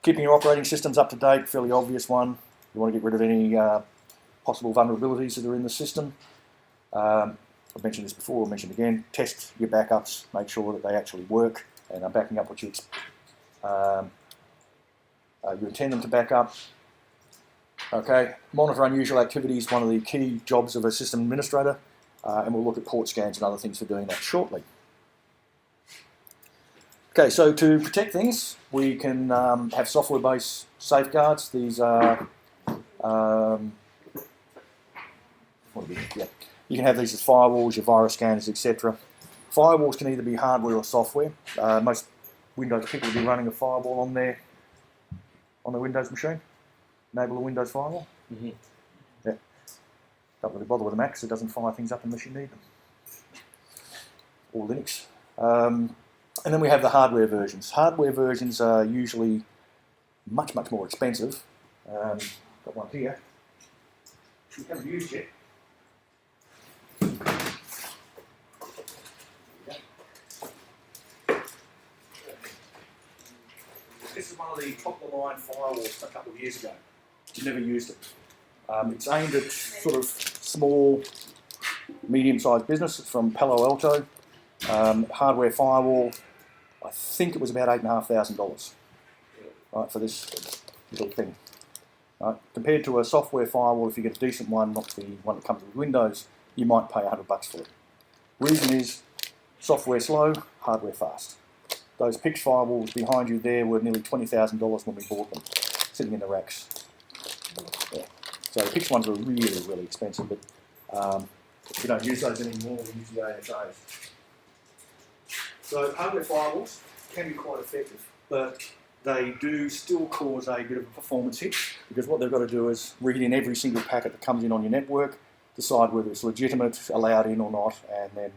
Keeping your operating systems up to date, fairly obvious one. You want to get rid of any possible vulnerabilities that are in the system. I've mentioned this before, I'll mention it again. Test your backups, make sure that they actually work and are backing up what you intend them to back up. Okay, monitor unusual activities, one of the key jobs of a system administrator, and we'll look at port scans and other things for doing that shortly. Okay, so to protect things, we can have software-based safeguards. These are, you can have these as firewalls, your virus scanners, etc. Firewalls can either be hardware or software. Most Windows people will be running a firewall on their Windows machine. Enable a Windows firewall. Mm-hmm. Yeah. Don't really bother with a Mac because it doesn't fire things up unless you need them. Or Linux. And then we have the hardware versions. Hardware versions are usually much, much more expensive. Got one here, which we haven't used yet. This is one of the top-of-the-line firewalls a couple of years ago. Never used it. It's aimed at sort of small, medium-sized businesses from Palo Alto. Hardware firewall, I think it was about $8,500, right, for this little thing. Right. Compared to a software firewall, if you get a decent one, not the one that comes with Windows, you might pay $100 for it. Reason is, software slow, hardware fast. Those PIX firewalls behind you there were nearly $20,000 when we bought them, sitting in the racks. Yeah. So the PIX ones are really, really expensive, but we don't use those anymore, we use the ASAs. So hardware firewalls can be quite effective, but they do still cause a bit of a performance hit, because what they've got to do is read in every single packet that comes in on your network, decide whether it's legitimate, allowed in or not, and then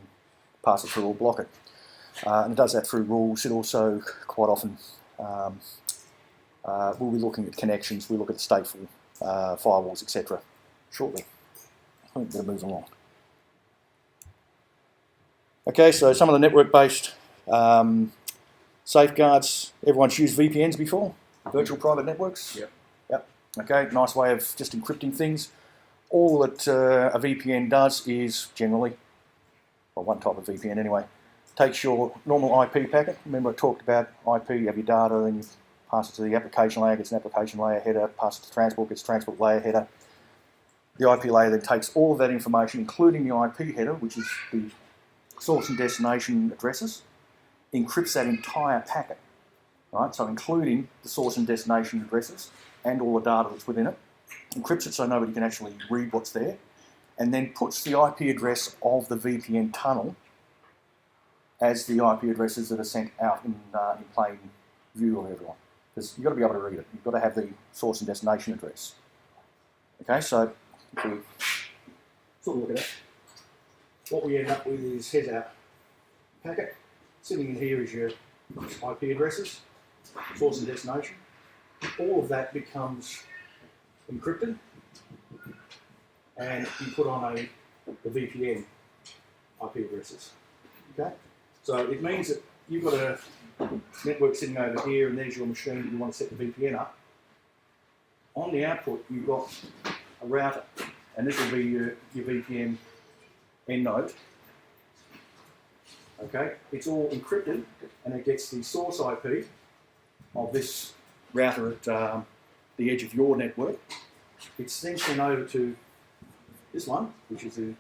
pass it through or block it. And it does that through rules. It also quite often we'll be looking at connections. We look at stateful firewalls, etc. shortly. I think we're going to move along. Okay, so some of the network-based safeguards. Everyone's used VPNs before, virtual private networks. Yep. Okay, nice way of just encrypting things. All that a VPN does is generally, well, one type of VPN anyway, takes your normal IP packet. Remember I talked about IP, you have your data, then you pass it to the application layer, gets an application layer header, pass it to transport, gets transport layer header. The IP layer then takes all of that information, including the IP header, which is the source and destination addresses, encrypts that entire packet, right? So including the source and destination addresses and all the data that's within it, encrypts it so nobody can actually read what's there, and then puts the IP address of the VPN tunnel as the IP addresses that are sent out in plain view of everyone. Because you've got to be able to read it. You've got to have the source and destination address. Okay, so if we sort of look at that, what we end up with is here's our packet. Sitting in here is your IP addresses, source and destination. All of that becomes encrypted, and you put on the VPN IP addresses. Okay, so it means that you've got a network sitting over here, and there's your machine that you want to set the VPN up. On the output, you've got a router, and this will be your VPN end node. Okay, it's all encrypted, and it gets the source IP of this router at the edge of your network. It's then sent over to this one, which is the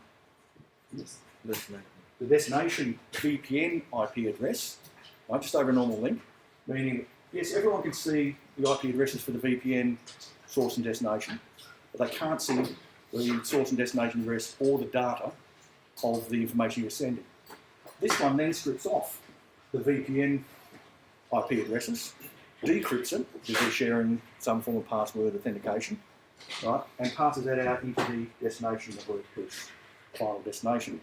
destination VPN IP address, right, just over a normal link, meaning, yes, everyone can see the IP addresses for the VPN source and destination, but they can't see the source and destination address or the data of the information you're sending. This one then strips off the VPN IP addresses, decrypts it, because they're sharing some form of password authentication, right, and passes that out into the destination network, its final destination.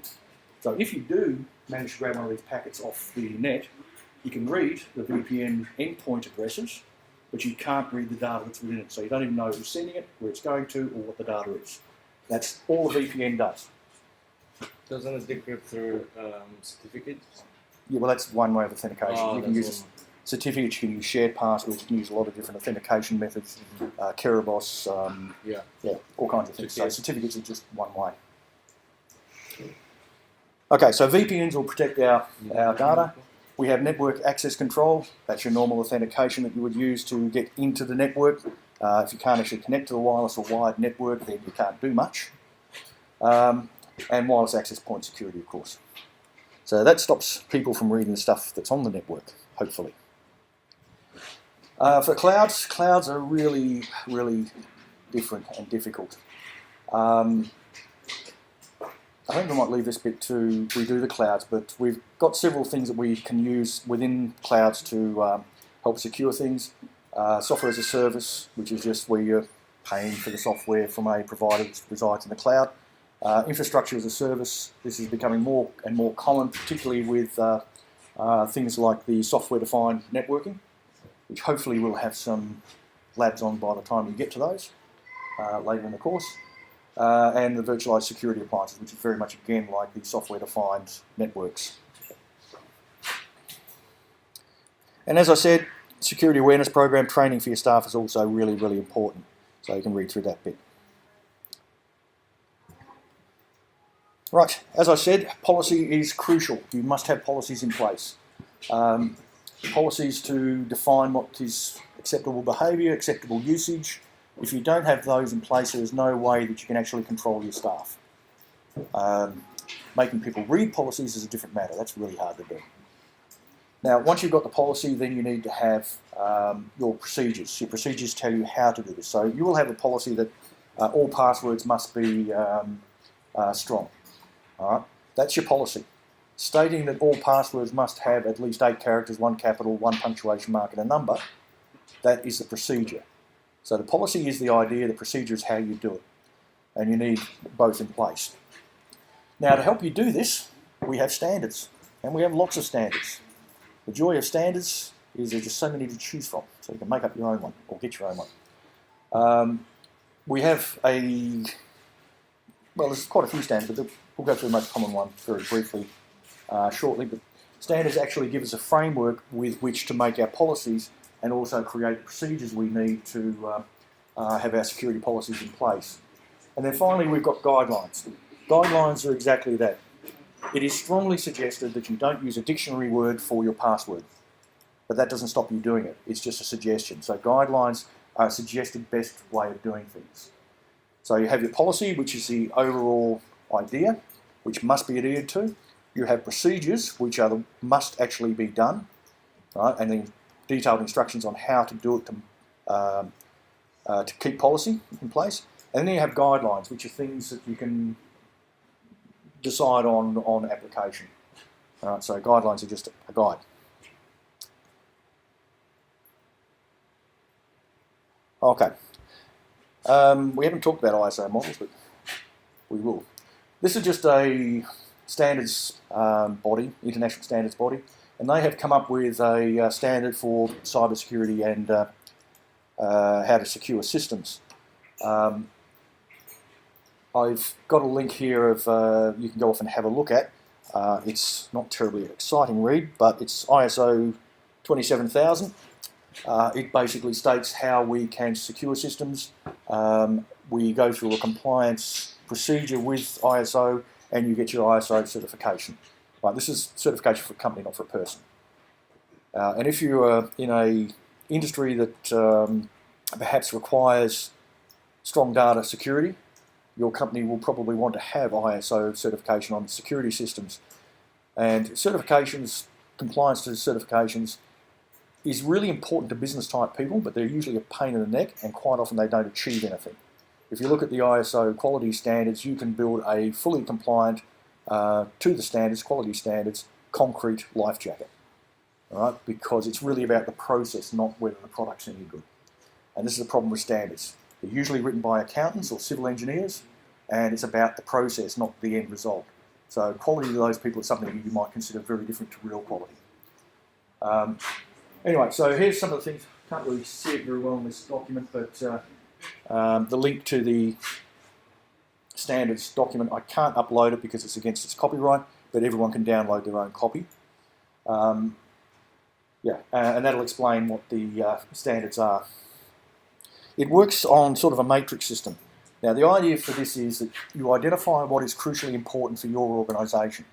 So if you do manage to grab one of these packets off the net, you can read the VPN endpoint addresses, but you can't read the data that's within it. So you don't even know who's sending it, where it's going to, or what the data is. That's all a VPN does. Doesn't it decrypt through certificates? Yeah, well, that's one way of authentication. Oh, You can use certificates, you can use shared passwords, you can use a lot of different authentication methods, Kerberos, yeah, all kinds of things. So certificates are just one way. Okay, so VPNs will protect our data. We have network access control. That's your normal authentication that you would use to get into the network. If you can't actually connect to the wireless or wired network, then you can't do much. And wireless access point security, of course. So that stops people from reading the stuff that's on the network, hopefully. For clouds are really, really different and difficult. I think we might leave this bit to redo the clouds, but we've got several things that we can use within clouds to help secure things. Software as a service, which is just where you're paying for the software from a provider that resides in the cloud. Infrastructure as a service, this is becoming more and more common, particularly with things like the software-defined networking, which hopefully we'll have some labs on by the time you get to those later in the course. And the virtualized security appliances, which is very much, again, like the software-defined networks. And as I said, security awareness program training for your staff is also really, really important. So you can read through that bit. Right, as I said, policy is crucial. You must have policies in place. Policies to define what is acceptable behaviour, acceptable usage. If you don't have those in place, there's no way that you can actually control your staff. Making people read policies is a different matter. That's really hard to do. Now, once you've got the policy, then you need to have your procedures. Your procedures tell you how to do this. So you will have a policy that all passwords must be strong. All right? That's your policy. Stating that all passwords must have at least 8 characters, 1 capital, 1 punctuation mark and a number, that is the procedure. So the policy is the idea, the procedure is how you do it. And you need both in place. Now, to help you do this, we have standards. And we have lots of standards. The joy of standards is there's just so many to choose from. So you can make up your own one, or get your own one. We have well, there's quite a few standards, but we'll go through the most common one very briefly shortly. But standards actually give us a framework with which to make our policies and also create the procedures we need to have our security policies in place. And then finally, we've got guidelines. Guidelines are exactly that. It is strongly suggested that you don't use a dictionary word for your password, but that doesn't stop you doing it. It's just a suggestion. So guidelines are a suggested best way of doing things. So you have your policy, which is the overall idea, which must be adhered to. You have procedures, which are the must actually be done, right? And then detailed instructions on how to do it to keep policy in place. And then you have guidelines, which are things that you can decide on application. So guidelines are just a guide. Okay. We haven't talked about ISO models, but we will. This is just a standards body, international standards body, and they have come up with a standard for cybersecurity and how to secure systems. I've got a link here of you can go off and have a look at. It's not terribly exciting read, but it's ISO 27000. It basically states how we can secure systems. We go through a compliance procedure with ISO, and you get your ISO certification. Right, this is certification for a company, not for a person. And if you're in an industry that perhaps requires strong data security, your company will probably want to have ISO certification on security systems. And certifications, compliance to certifications, is really important to business type people, but they're usually a pain in the neck, and quite often they don't achieve anything. If you look at the ISO quality standards, you can build a fully compliant, to the standards, quality standards, concrete life jacket. all right? Because it's really about the process, not whether the product's any good. And this is the problem with standards. They're usually written by accountants or civil engineers, and it's about the process, not the end result. So quality to those people is something you might consider very different to real quality. Anyway, so here's some of the things. Can't really see it very well in this document, but the link to the standards document, I can't upload it because it's against its copyright, but everyone can download their own copy. And that'll explain what the standards are. It works on sort of a matrix system. Now, the idea for this is that you identify what is crucially important for your organisation.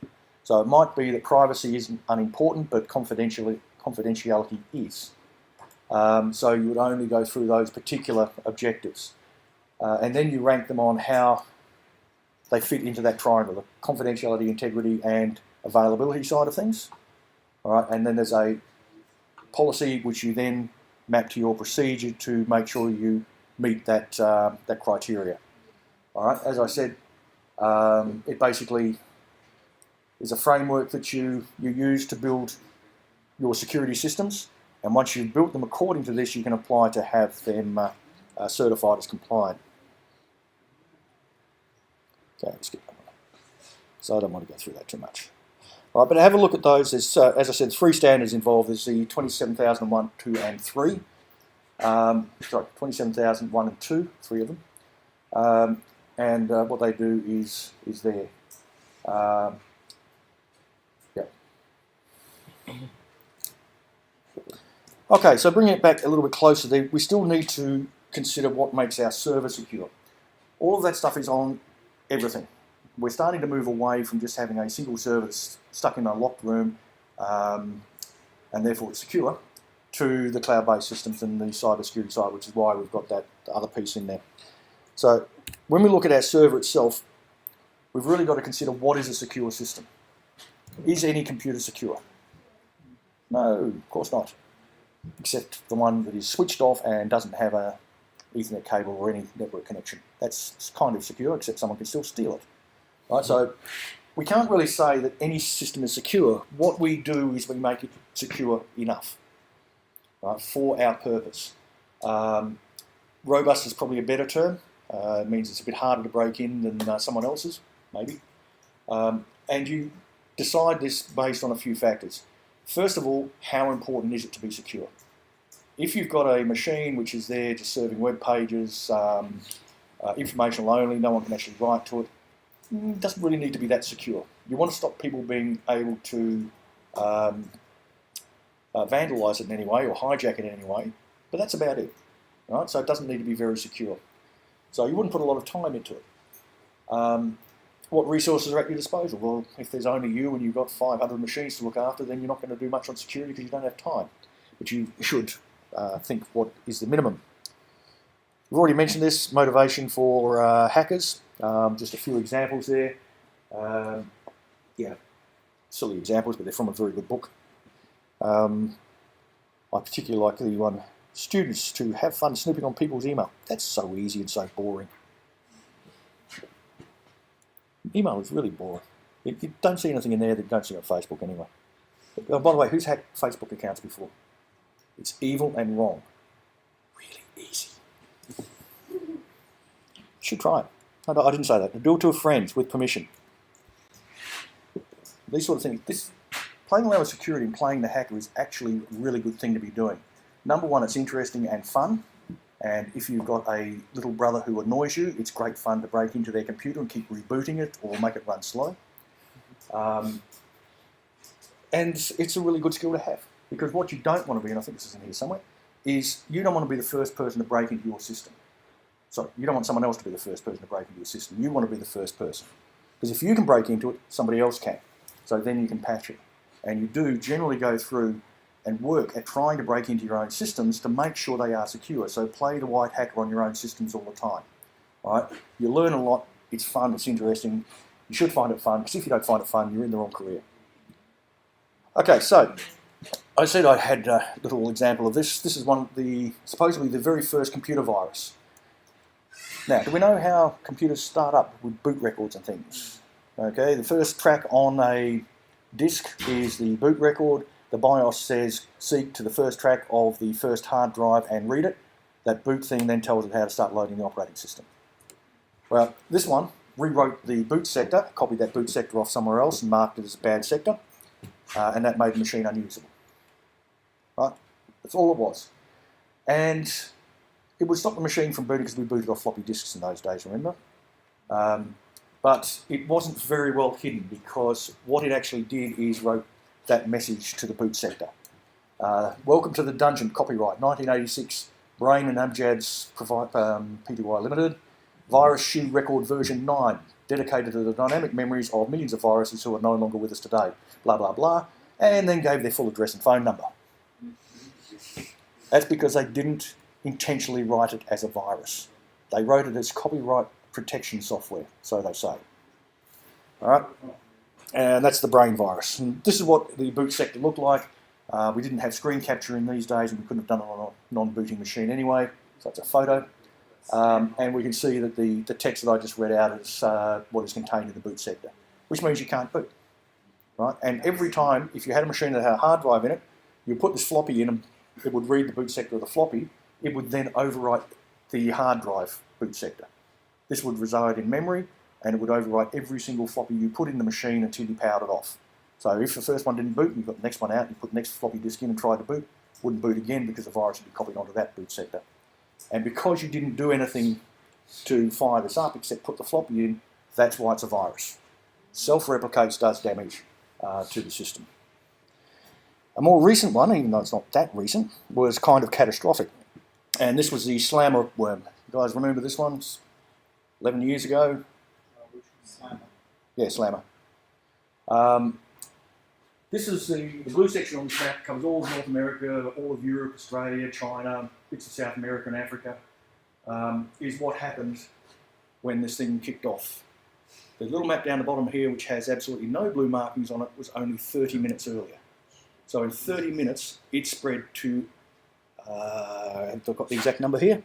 So it might be that privacy isn't unimportant, but confidentiality is. So you would only go through those particular objectives. And then you rank them on how they fit into that triangle, the confidentiality, integrity, and availability side of things. All right, and then there's a policy which you then map to your procedure to make sure you meet that, that criteria. All right, as I said, it basically is a framework that you use to build your security systems, and once you've built them according to this, you can apply to have them certified as compliant. Okay, let's get that one. So I don't want to go through that too much. All right, but have a look at those. There's, as I said, 3 standards involved. There's the 27001, 2 and 3. Sorry, 27001 and 2, 3 of them. And what they do is there. Yeah. Okay, so bringing it back a little bit closer, we still need to consider what makes our server secure. All of that stuff is on everything. We're starting to move away from just having a single server that's stuck in a locked room and therefore it's secure, to the cloud-based systems and the cybersecurity side, which is why we've got that other piece in there. So when we look at our server itself, we've really got to consider what is a secure system. Is any computer secure? No, of course not, except the one that is switched off and doesn't have a Ethernet cable or any network connection. That's kind of secure, except someone can still steal it. Right, so we can't really say that any system is secure. What we do is we make it secure enough, right, for our purpose. Robust is probably a better term. It means it's a bit harder to break in than someone else's, maybe. And you decide this based on a few factors. First of all, how important is it to be secure? If you've got a machine which is there just serving web pages, informational only, no one can actually write to it, it doesn't really need to be that secure. You want to stop people being able to vandalise it in any way or hijack it in any way, but that's about it. Right? So it doesn't need to be very secure. So you wouldn't put a lot of time into it. What resources are at your disposal? Well, if there's only you and you've got 500 machines to look after, then you're not going to do much on security because you don't have time. But you should think what is the minimum. We've already mentioned this, motivation for hackers. Just a few examples there. Yeah, silly examples, but they're from a very good book. I particularly like the one, students to have fun snooping on people's email. That's so easy and so boring. Email is really boring. You don't see anything in there that you don't see on Facebook anyway. But, by the way, who's hacked Facebook accounts before? It's evil and wrong. Really easy. You should try it. No, I didn't say that. Do it to a friend with permission. These sort of things. Playing around with security and playing the hacker is actually a really good thing to be doing. Number one, it's interesting and fun. And if you've got a little brother who annoys you, it's great fun to break into their computer and keep rebooting it or make it run slow. And it's a really good skill to have. Because what you don't want to be, and I think this is in here somewhere, is you don't want to be the first person to break into your system. Sorry, you don't want someone else to be the first person to break into your system. You want to be the first person. Because if you can break into it, somebody else can. So then you can patch it. And you do generally go through and work at trying to break into your own systems to make sure they are secure. So play the white hacker on your own systems all the time. Right? You learn a lot. It's fun. It's interesting. You should find it fun, because if you don't find it fun, you're in the wrong career. Okay, so I said I had a little example of this. This is one of the, supposedly the very first computer virus. Now, do we know how computers start up with boot records and things? Okay, the first track on a disk is the boot record. the BIOS says seek to the first track of the first hard drive and read it. That boot thing then tells it how to start loading the operating system. Well, this one rewrote the boot sector, copied that boot sector off somewhere else and marked it as a bad sector, and that made the machine unusable. Right? That's all it was. And it would stop the machine from booting because we booted off floppy disks in those days, remember? But it wasn't very well hidden because what it actually did is wrote that message to the boot sector. Welcome to the dungeon, copyright, 1986, Brain and Amjad's Pty Limited, Virus Shoe Record version 9, dedicated to the dynamic memories of millions of viruses who are no longer with us today, blah, blah, blah, and then gave their full address and phone number. That's because they didn't intentionally write it as a virus. They wrote it as copyright protection software, so they say. All right, and that's the brain virus. And this is what the boot sector looked like. We didn't have screen capture in these days, and we couldn't have done it on a non-booting machine anyway, so it's a photo. And we can see that the text that I just read out is what is contained in the boot sector, which means you can't boot. Right? And every time, if you had a machine that had a hard drive in it, you put this floppy in and it would read the boot sector of the floppy, it would then overwrite the hard drive boot sector. This would reside in memory, and it would overwrite every single floppy you put in the machine until you powered it off. So if the first one didn't boot, you got the next one out, you put the next floppy disk in and tried to boot, wouldn't boot again because the virus would be copied onto that boot sector. And because you didn't do anything to fire this up except put the floppy in, that's why it's a virus. Self-replicates, does damage to the system. A more recent one, even though it's not that recent, was kind of catastrophic. And this was the Slammer worm. You guys remember this one? It's 11 years ago. Which was Slammer. Yeah, Slammer. This is the blue section on this map, covers all of North America, all of Europe, Australia, China, bits of South America and Africa, is what happened when this thing kicked off. The little map down the bottom here, which has absolutely no blue markings on it, was only 30 minutes earlier. So in 30 minutes, it spread to, I've got the exact number here,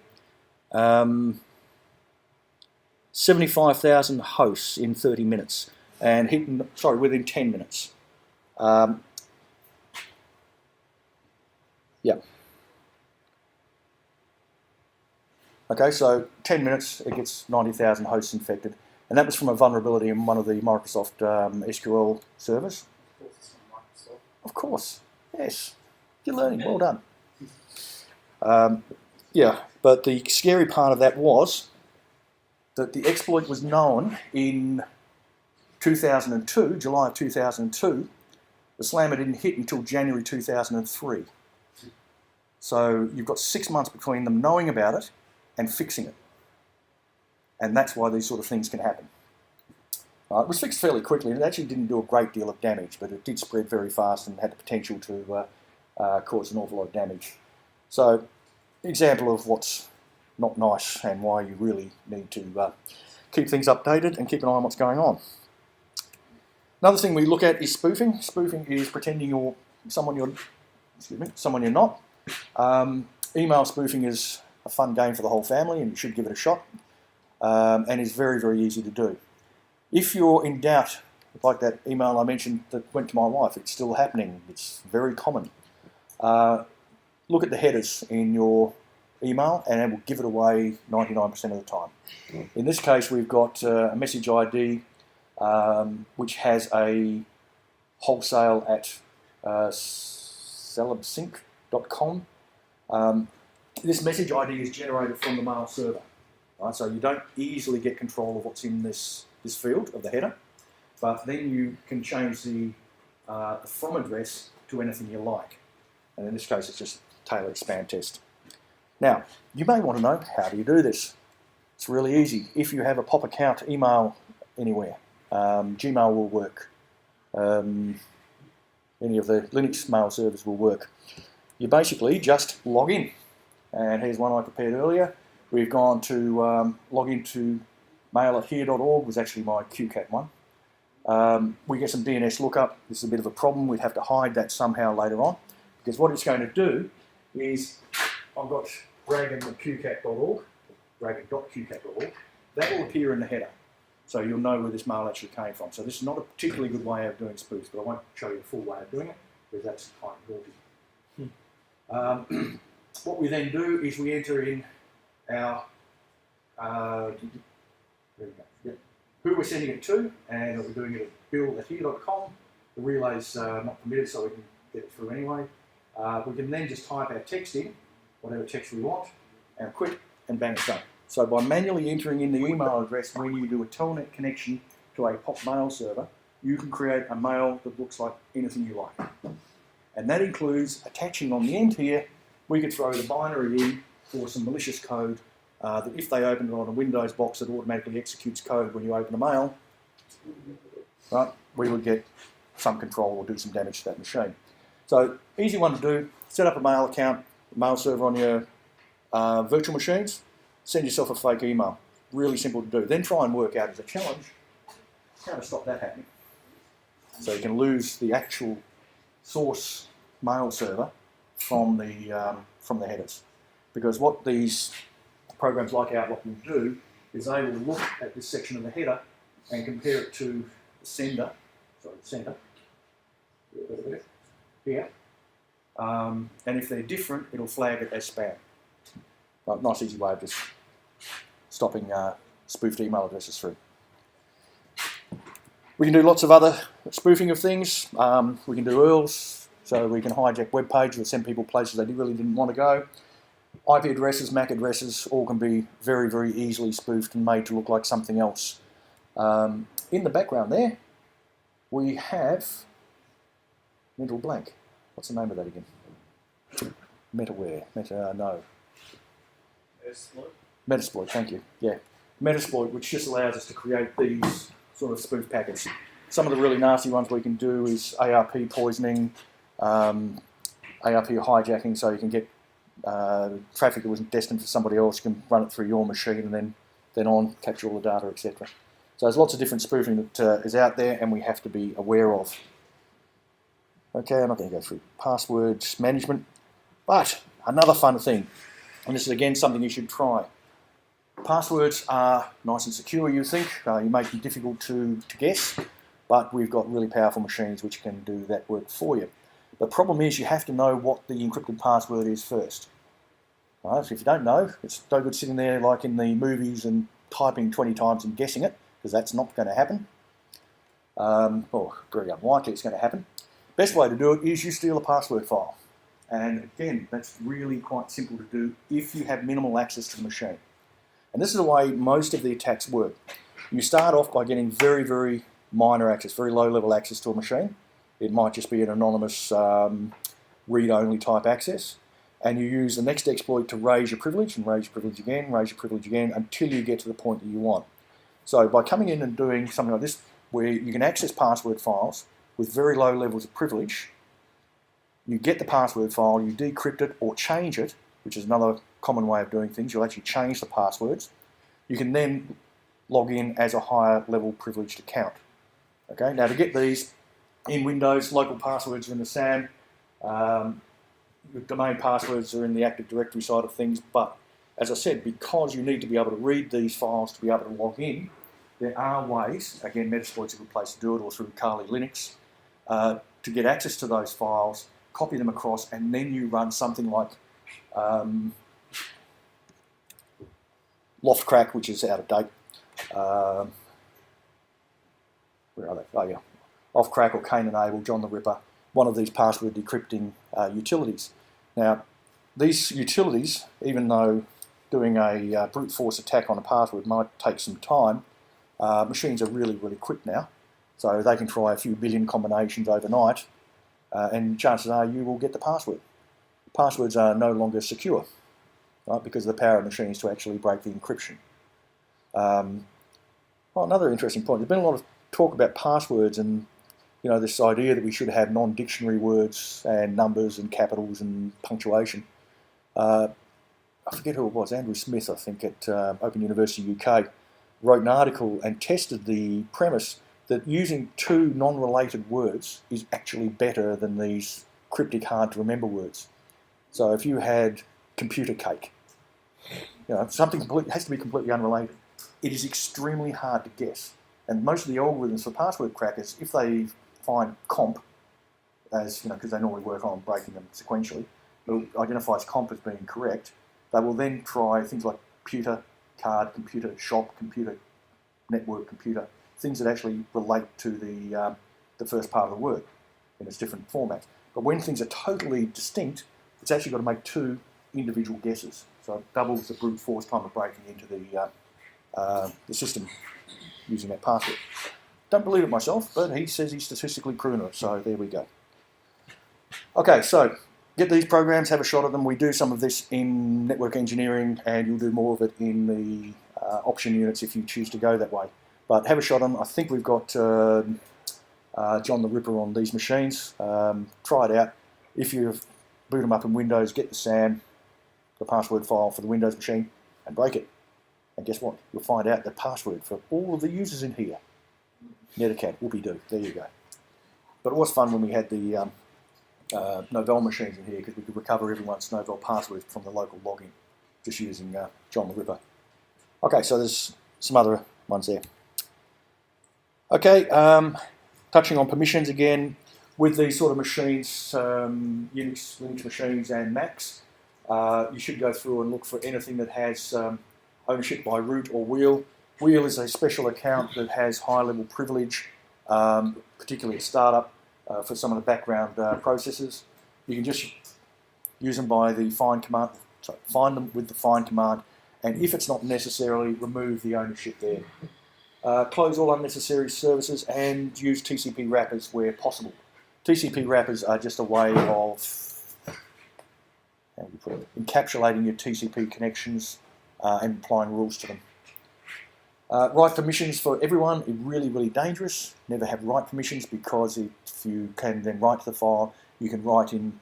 75,000 hosts in 30 minutes, and within 10 minutes. Yeah. Okay, so 10 minutes, it gets 90,000 hosts infected, and that was from a vulnerability in one of the Microsoft SQL servers. Of course, it's from Microsoft. Of course, yes. You're learning, well done. Yeah, but the scary part of that was that the exploit was known in 2002, July of 2002. The Slammer didn't hit until January 2003. So you've got 6 months between them knowing about it and fixing it. And that's why these sort of things can happen. It was fixed fairly quickly, and it actually didn't do a great deal of damage, but it did spread very fast and had the potential to cause an awful lot of damage. So, example of what's not nice and why you really need to keep things updated and keep an eye on what's going on. Another thing we look at is spoofing. Spoofing is pretending you're someone you're not. Email spoofing is a fun game for the whole family, and you should give it a shot. And is very, very easy to do. If you're in doubt, like that email I mentioned that went to my wife, it's still happening. It's very common. Look at the headers in your email, and it will give it away 99% of the time. In this case, we've got a message ID which has a wholesale at celebsync.com. This message ID is generated from the mail server, right? So you don't easily get control of what's in this field of the header, but then you can change the from address to anything you like. And in this case, it's just tailored spam test. Now, you may want to know, how do you do this? It's really easy. If you have a pop account email anywhere, Gmail will work. Any of the Linux mail servers will work. You basically just log in. And here's one I prepared earlier. We've gone to log into mail@here.org, was actually my QCAT one. We get some DNS lookup. This is a bit of a problem. We'd have to hide that somehow later on, because what it's going to do is, I've got dragon.qcat.org, dragon.qcat.org. That will appear in the header, so you'll know where this mail actually came from. So this is not a particularly good way of doing spoofs, but I won't show you the full way of doing it. because that's kind of naughty. What we then do is we enter in our there we go. Yep. Who we're sending it to, and we're doing it at bill@here.com. The relay's not permitted, so we can get it through anyway. We can then just type our text in, whatever text we want, and quit, and bang, it's done. So by manually entering in the email address when you do a telnet connection to a POP mail server, you can create a mail that looks like anything you like. And that includes attaching on the end here, we could throw the binary in for some malicious code that if they open it on a Windows box that automatically executes code when you open a mail, right, we would get some control or do some damage to that machine. So easy one to do, set up a mail account, mail server on your virtual machines, send yourself a fake email. Really simple to do. Then try and work out as a challenge how to stop that happening. So you can lose the actual source mail server from the headers. Because what these programs like Outlook will do is they will look at this section of the header and compare it to the sender, here. And if they're different, it'll flag it as spam. Nice easy way of just stopping spoofed email addresses through. We can do lots of other spoofing of things. We can do URLs, so we can hijack web pages or send people places they really didn't want to go. IP addresses, MAC addresses, all can be very, very easily spoofed and made to look like something else. In the background there, we have mental blank. What's the name of that again? Metaware. No. Metasploit, thank you. Yeah. Metasploit, which just allows us to create these sort of spoof packets. Some of the really nasty ones we can do is ARP poisoning, ARP hijacking, so you can get traffic that was destined for somebody else, you can run it through your machine and then capture all the data, etc. So there's lots of different spoofing that is out there and we have to be aware of. Okay, I'm not going to go through password management, but another fun thing, and this is again something you should try. Passwords are nice and secure, you think. You make them difficult to guess, but we've got really powerful machines which can do that work for you. The problem is you have to know what the encrypted password is first. Right? So if you don't know, it's no good sitting there like in the movies and typing 20 times and guessing it, because that's not going to happen. Or very unlikely it's going to happen. Best way to do it is you steal a password file. And again, that's really quite simple to do if you have minimal access to the machine. And this is the way most of the attacks work. You start off by getting very, very minor access, very low-level access to a machine. It might just be an anonymous read-only type access. And you use the next exploit to raise your privilege, and raise your privilege again, raise your privilege again, until you get to the point that you want. So by coming in and doing something like this, where you can access password files with very low levels of privilege, you get the password file, you decrypt it or change it, which is another common way of doing things. You'll actually change the passwords. You can then log in as a higher level privileged account. Okay, now to get these in Windows, local passwords are in the SAM, your domain passwords are in the Active Directory side of things, but as I said, because you need to be able to read these files to be able to log in, there are ways, again Metasploit's a good place to do it, or through Kali Linux, to get access to those files, copy them across, and then you run something like Loftcrack, which is out of date. Where are they? Oh yeah, Offcrack or Cain and Abel, John the Ripper, one of these password decrypting utilities. Now, these utilities, even though doing a brute force attack on a password might take some time, machines are really, really quick now. So they can try a few billion combinations overnight, and chances are you will get the password. Passwords are no longer secure, right, because of the power of machines to actually break the encryption. Well, another interesting point, there's been a lot of talk about passwords and this idea that we should have non-dictionary words and numbers and capitals and punctuation. I forget who it was, Andrew Smith, I think, at Open University UK, wrote an article and tested the premise that using two non-related words is actually better than these cryptic, hard-to-remember words. So if you had computer cake, something has to be completely unrelated. It is extremely hard to guess. And most of the algorithms for password crackers, if they find comp, as because they normally work on breaking them sequentially, they'll identify its comp as being correct. They will then try things like computer, card, computer, shop, computer, network, computer, things that actually relate to the first part of the word in its different formats. But when things are totally distinct, it's actually got to make two individual guesses. So it doubles the brute force time of breaking into the system using that password. Don't believe it myself, but he says he's statistically proven it, so there we go. Okay, so get these programs, have a shot at them. We do some of this in network engineering, and you'll do more of it in the option units if you choose to go that way. But have a shot at them. I think we've got John the Ripper on these machines. Try it out. If you boot them up in Windows, get the SAM, the password file for the Windows machine, and break it. And guess what? You'll find out the password for all of the users in here. Netacad, whoopie-doo, there you go. But it was fun when we had the Novell machines in here because we could recover everyone's Novell password from the local login just using John the Ripper. Okay, so there's some other ones there. Okay, touching on permissions again, with these sort of machines, Unix, Linux machines and Macs, you should go through and look for anything that has ownership by root or wheel. Wheel is a special account that has high-level privilege, particularly at startup, for some of the background processes. You can just use them by the find command, sorry, find them with the find command, and if it's not necessarily, remove the ownership there. Close all unnecessary services and use TCP wrappers where possible. TCP wrappers are just a way of how do you put it, encapsulating your TCP connections and applying rules to them. Write permissions for everyone is really, really dangerous. Never have write permissions because if you can then write to the file, you can write in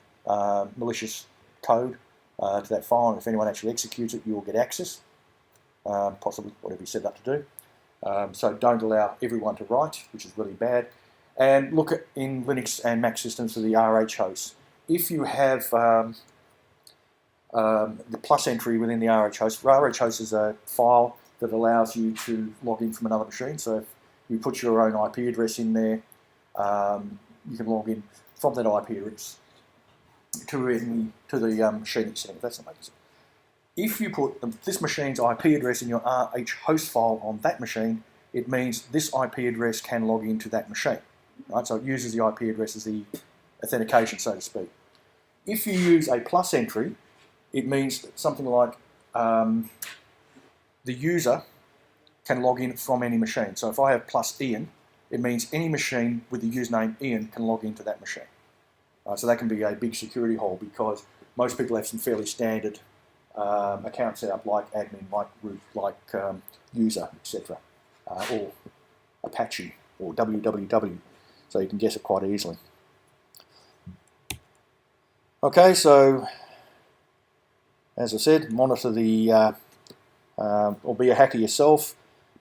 malicious code to that file, and if anyone actually executes it, you will get access, possibly whatever you set up to do. So don't allow everyone to write, which is really bad. And look at in Linux and Mac systems for the RH hosts. If you have the plus entry within the RH host is a file that allows you to log in from another machine. So if you put your own IP address in there, you can log in from that IP address to the machine itself. That's not making sense. If you put this machine's IP address in your RH host file on that machine, it means this IP address can log into that machine. Right? So it uses the IP address as the authentication, so to speak. If you use a plus entry, it means something like the user can log in from any machine. So if I have plus Ian, it means any machine with the username Ian can log into that machine. So that can be a big security hole because most people have some fairly standard accounts set up like admin, like root, like user, etc. Or Apache or www. So you can guess it quite easily. Okay, so as I said, monitor the or be a hacker yourself.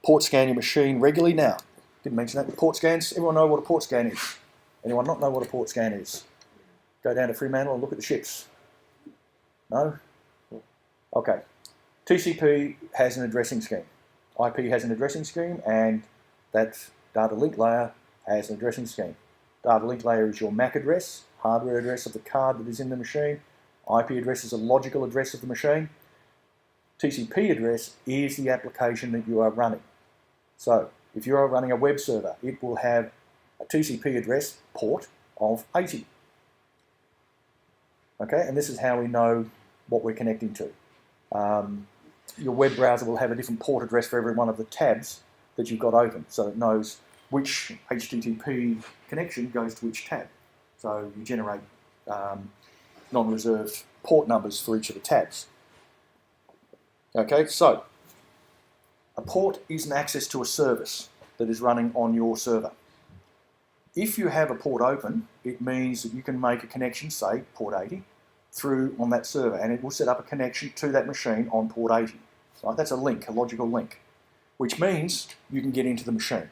Port scan your machine regularly. Now, didn't mention that. Port scans, everyone know what a port scan is? Anyone not know what a port scan is? Go down to Fremantle and look at the ships. No? Okay. TCP has an addressing scheme. IP has an addressing scheme, and that data link layer has an addressing scheme. Data link layer is your MAC address, hardware address of the card that is in the machine. IP address is a logical address of the machine. TCP address is the application that you are running. So if you are running a web server, it will have a TCP address port of 80. Okay, and this is how we know what we're connecting to. Your web browser will have a different port address for every one of the tabs that you've got open, so it knows which HTTP connection goes to which tab. So you generate non-reserved port numbers for each of the tabs. Okay, so a port is an access to a service that is running on your server. If you have a port open, it means that you can make a connection, say port 80, through on that server, and it will set up a connection to that machine on port 80. So that's a link, a logical link, which means you can get into the machine.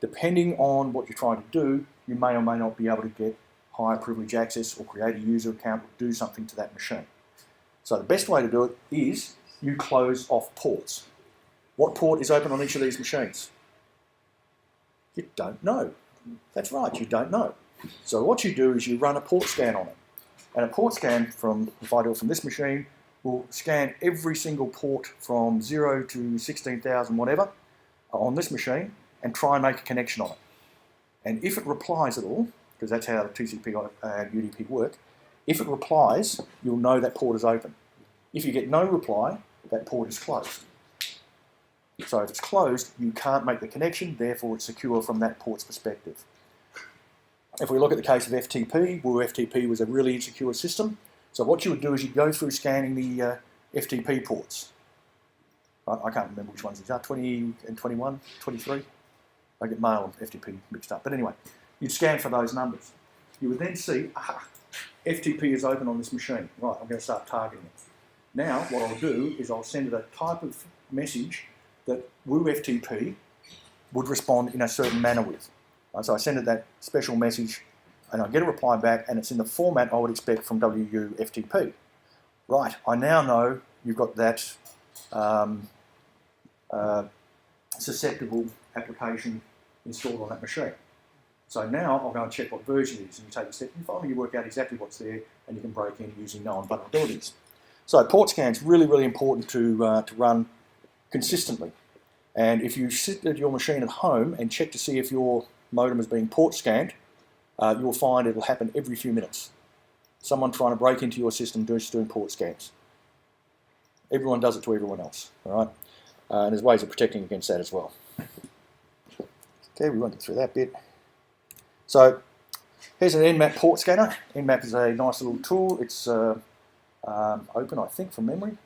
Depending on what you're trying to do, you may or may not be able to get higher privilege access or create a user account or do something to that machine. So the best way to do it is you close off ports. What port is open on each of these machines? You don't know. That's right, you don't know. So what you do is you run a port scan on it. And a port scan from, if I do it from this machine, will scan every single port from 0 to 16,000 whatever on this machine and try and make a connection on it. And if it replies at all, because that's how the TCP and UDP work, if it replies, you'll know that port is open. If you get no reply, that port is closed. So if it's closed, you can't make the connection, therefore it's secure from that port's perspective. If we look at the case of FTP, Woo FTP was a really insecure system. So what you would do is you'd go through scanning the FTP ports. I can't remember which ones these are, 20 and 21, 23. I get mail and FTP mixed up. But anyway, you'd scan for those numbers. You would then see, aha, FTP is open on this machine. Right, I'm going to start targeting it. Now, what I'll do is I'll send it a type of message that Woo FTP would respond in a certain manner with. So I send it that special message and I get a reply back and it's in the format I would expect from WU FTP. Right, I now know you've got that susceptible application installed on that machine. So now I'll go and check what version it is, and you take a step and finally you work out exactly what's there and you can break in using known vulnerabilities. So port scan's really, really important to run consistently. And if you sit at your machine at home and check to see if your modem is being port scanned, you'll find it'll happen every few minutes. Someone trying to break into your system just doing port scans. Everyone does it to everyone else, all right? And there's ways of protecting against that as well. Okay, we won't get through that bit. So here's an Nmap port scanner. Nmap is a nice little tool. It's open, I think, from memory.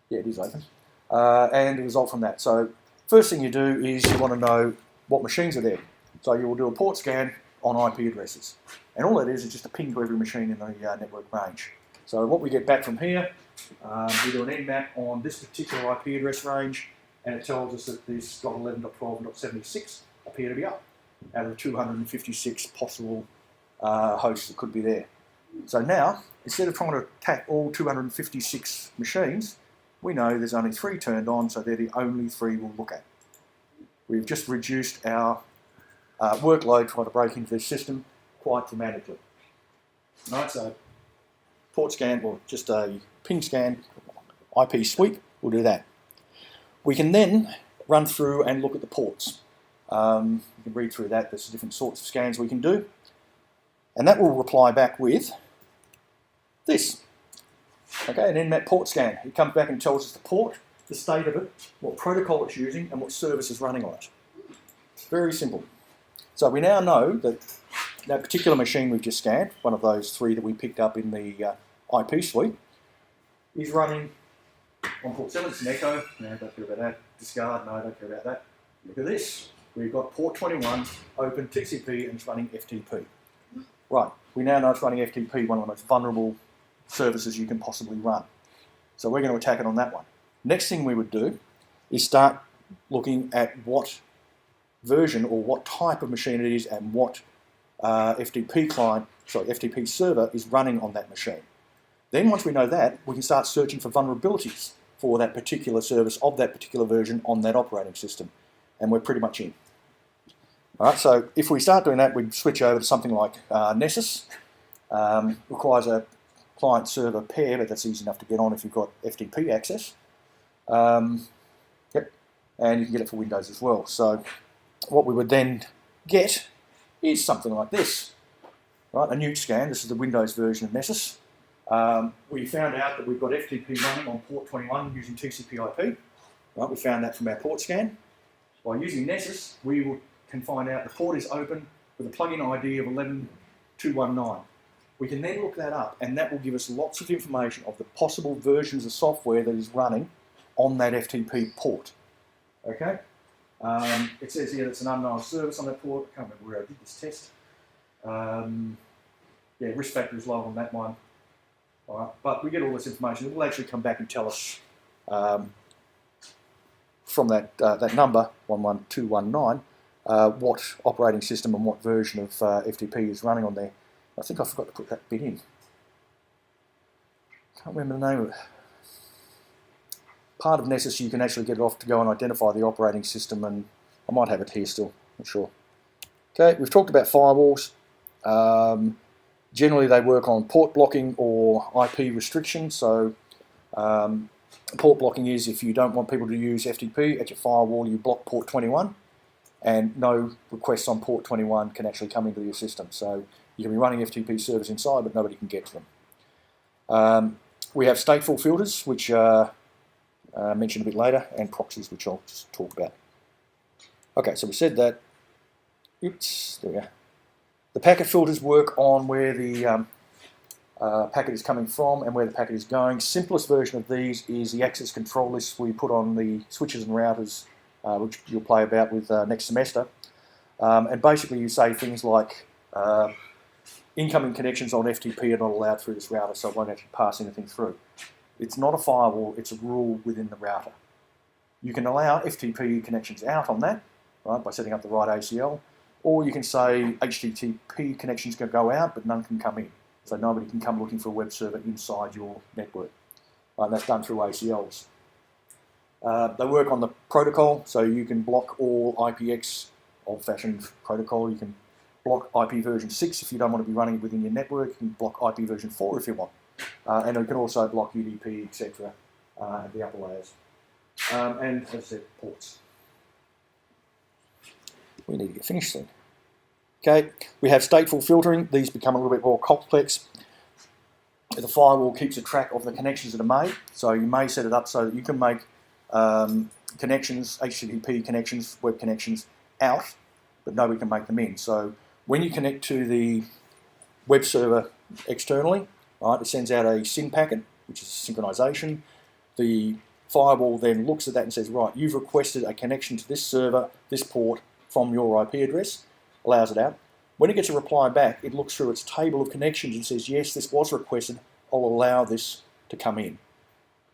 Yeah, it is open. And the result from that. So first thing you do is you want to know what machines are there. So you will do a port scan on IP addresses. And all that is just a ping to every machine in the network range. So what we get back from here, we do an Nmap on this particular IP address range, and it tells us that this .11.12.76 appear to be up out of the 256 possible hosts that could be there. So now, instead of trying to attack all 256 machines, we know there's only 3 turned on, so they're the only 3 we'll look at. We've just reduced our workload trying to break into this system quite dramatically. All right, so port scan, or just a ping scan, IP sweep, we'll do that. We can then run through and look at the ports. You can read through that, there's different sorts of scans we can do. And that will reply back with this. Okay, an Nmap port scan. It comes back and tells us the port, the state of it, what protocol it's using, and what service is running on it. Very simple. So we now know that that particular machine we've just scanned, one of those 3 that we picked up in the IP suite, is running on port 7. It's an echo. No, don't care about that. Discard. No, don't care about that. Look at this. We've got port 21 open TCP and it's running FTP. Right, we now know it's running FTP, one of the most vulnerable services you can possibly run. So we're going to attack it on that one. Next thing we would do is start looking at what version or what type of machine it is and what FTP server is running on that machine. Then once we know that, we can start searching for vulnerabilities for that particular service of that particular version on that operating system. And we're pretty much in. All right, so if we start doing that, we'd switch over to something like Nessus. Requires a client-server pair, but that's easy enough to get on if you've got FTP access. Yep, and you can get it for Windows as well. So what we would then get is something like this. Right, a Newt scan. This is the Windows version of Nessus. We found out that we've got FTP running on port 21 using TCP/IP. Right, we found that from our port scan. By using Nessus, we can find out the port is open with a plugin ID of 11219. We can then look that up, and that will give us lots of information of the possible versions of software that is running on that FTP port. Okay? It says here it's an unknown service on that port. I can't remember where I did this test. Yeah, risk factor is low on that one. All right, but we get all this information. It will actually come back and tell us from that number 11219 what operating system and what version of FTP is running on there. I think I forgot to put that bit in. Can't remember the name of it. Part of Nessus, you can actually get it off to go and identify the operating system, and I might have it here still, not sure. Okay, we've talked about firewalls. Generally, they work on port blocking or IP restriction. So port blocking is if you don't want people to use FTP at your firewall, you block port 21, and no requests on port 21 can actually come into your system. So you can be running FTP servers inside, but nobody can get to them. We have stateful filters, which are mentioned a bit later, and proxies, which I'll just talk about. Okay, so we said that. Oops, there we go. The packet filters work on where the packet is coming from and where the packet is going. Simplest version of these is the access control list we put on the switches and routers, which you'll play about with next semester. And basically you say things like incoming connections on FTP are not allowed through this router, so it won't actually pass anything through. It's not a firewall, it's a rule within the router. You can allow FTP connections out on that, right, by setting up the right ACL, or you can say HTTP connections can go out, but none can come in. So nobody can come looking for a web server inside your network. And that's done through ACLs. They work on the protocol, so you can block all IPX, old-fashioned protocol. You can block IP version 6 if you don't want to be running it within your network. You can block IP version 4 if you want. And you can also block UDP, etc. At the upper layers. And as I said, ports. We need to get finished soon. Okay, we have stateful filtering. These become a little bit more complex. The firewall keeps a track of the connections that are made. So you may set it up so that you can make connections, HTTP connections, web connections out, but nobody can make them in. So when you connect to the web server externally, right, it sends out a SYN packet, which is synchronization. The firewall then looks at that and says, right, you've requested a connection to this server, this port, from your IP address, allows it out. When it gets a reply back, it looks through its table of connections and says, yes, this was requested, I'll allow this to come in.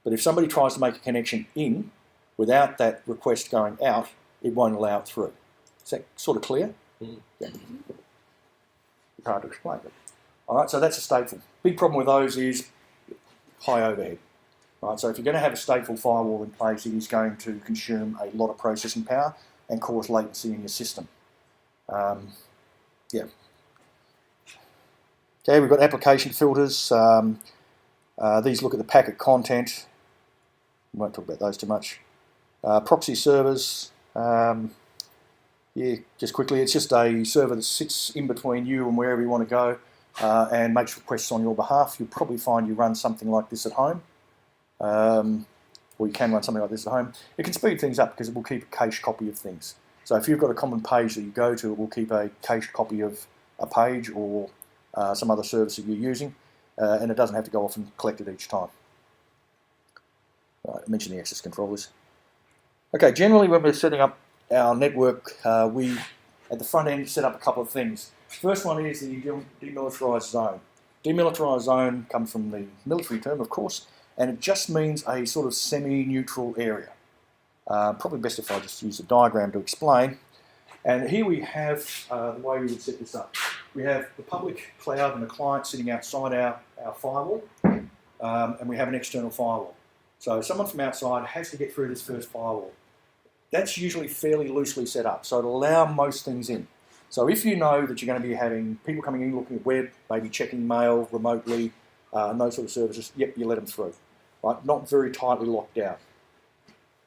But if somebody tries to make a connection in without that request going out, it won't allow it through. Is that sort of clear? Mm-hmm. Yeah. It's hard to explain it. All right, so that's a stateful. Big problem with those is high overhead. Right, so if you're going to have a stateful firewall in place, it is going to consume a lot of processing power and cause latency in your system. Yeah. Okay, we've got application filters. These look at the packet content. We won't talk about those too much. Proxy servers. Yeah, just quickly, it's just a server that sits in between you and wherever you want to go and makes requests on your behalf. You'll probably find you run something like this at home. Or you can run something like this at home. It can speed things up because it will keep a cached copy of things. So if you've got a common page that you go to, it will keep a cached copy of a page or some other service that you're using, and it doesn't have to go off and collect it each time. Right, I mentioned the access controllers. Okay, generally when we're setting up our network, we, at the front end, set up a couple of things. First one is the demilitarized zone. Demilitarized zone comes from the military term, of course, and it just means a sort of semi-neutral area. Probably best if I just use a diagram to explain. And here we have the way we would set this up. We have the public cloud and the client sitting outside our firewall, and we have an external firewall. So someone from outside has to get through this first firewall. That's usually fairly loosely set up, so it'll allow most things in. So if you know that you're going to be having people coming in looking at web, maybe checking mail remotely, and those sort of services, yep, you let them through. Right? Not very tightly locked down.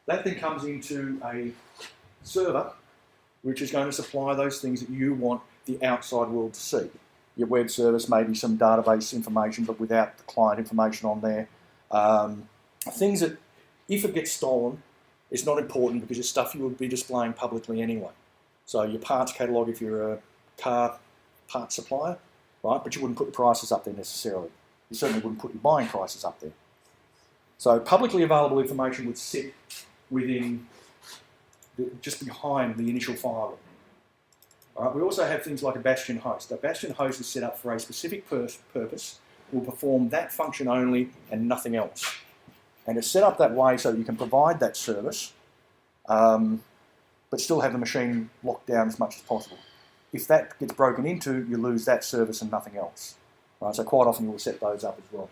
That then comes into a server which is going to supply those things that you want the outside world to see. Your web service, maybe some database information, but without the client information on there. Things that, if it gets stolen, it's not important because it's stuff you would be displaying publicly anyway. So your parts catalogue if you're a car parts supplier, right? But you wouldn't put the prices up there necessarily. You certainly wouldn't put your buying prices up there. So publicly available information would sit within, just behind the initial firewall. All right, we also have things like a bastion host. A bastion host is set up for a specific purpose, will perform that function only and nothing else. And it's set up that way so that you can provide that service, but still have the machine locked down as much as possible. If that gets broken into, you lose that service and nothing else. Right, so quite often you will set those up as well.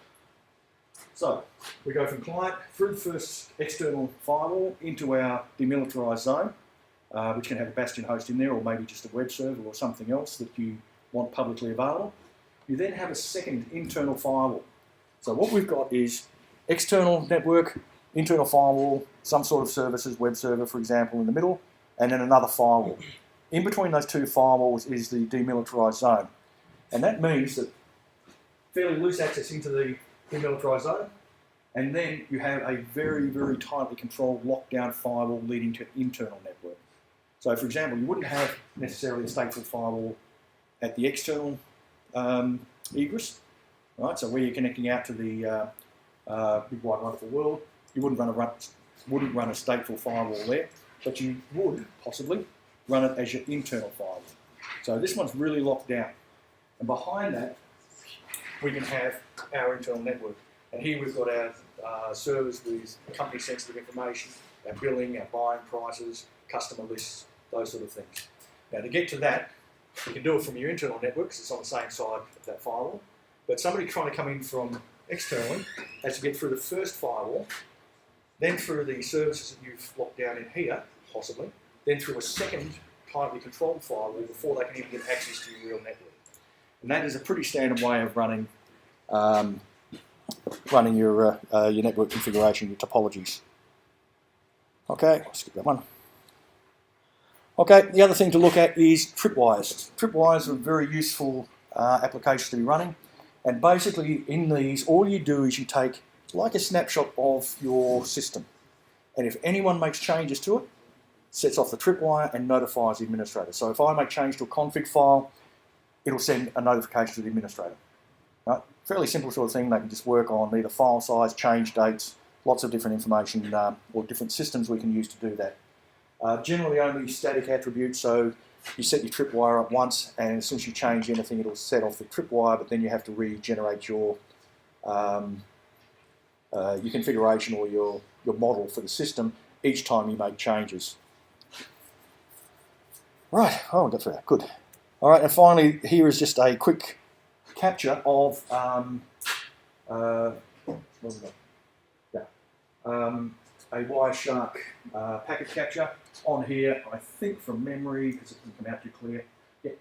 So we go from client through the first external firewall into our demilitarized zone, which can have a bastion host in there, or maybe just a web server or something else that you want publicly available. You then have a second internal firewall. So what we've got is external network, internal firewall, some sort of services, web server, for example, in the middle, and then another firewall. In between those two firewalls is the demilitarized zone. And that means that fairly loose access into the demilitarized zone, and then you have a very, very tightly controlled lockdown firewall leading to internal network. So, for example, you wouldn't have necessarily a stateful firewall at the external egress, right? So where you're connecting out to the big wide wonderful world, you wouldn't run a stateful firewall there, but you would possibly run it as your internal firewall. So this one's really locked down, and behind that we can have our internal network. And here we've got our servers with company sensitive information, our billing, our buying prices, customer lists, those sort of things. Now to get to that, you can do it from your internal network because it's on the same side of that firewall. But somebody trying to come in from externally has to get through the first firewall, then through the services that you've locked down in here, possibly, then through a second tightly controlled firewall before they can even get access to your real network. And that is a pretty standard way of running your network configuration, your topologies. Okay, I'll skip that one. Okay, the other thing to look at is tripwires. Tripwires are very useful applications to be running. And basically in these, all you do is you take like a snapshot of your system. And if anyone makes changes to it, sets off the tripwire and notifies the administrator. So if I make change to a config file, it'll send a notification to the administrator. Right? Fairly simple sort of thing. They can just work on either file size, change dates, lots of different information or different systems we can use to do that. Generally only static attributes, so you set your tripwire up once, and as soon as you change anything, it'll set off the tripwire, but then you have to regenerate your configuration or your model for the system each time you make changes. Right, oh, I got through that, good. All right, and finally, here is just a quick capture of what was that? A Wireshark packet capture on here, I think from memory, because it doesn't come out too clear. Yeah,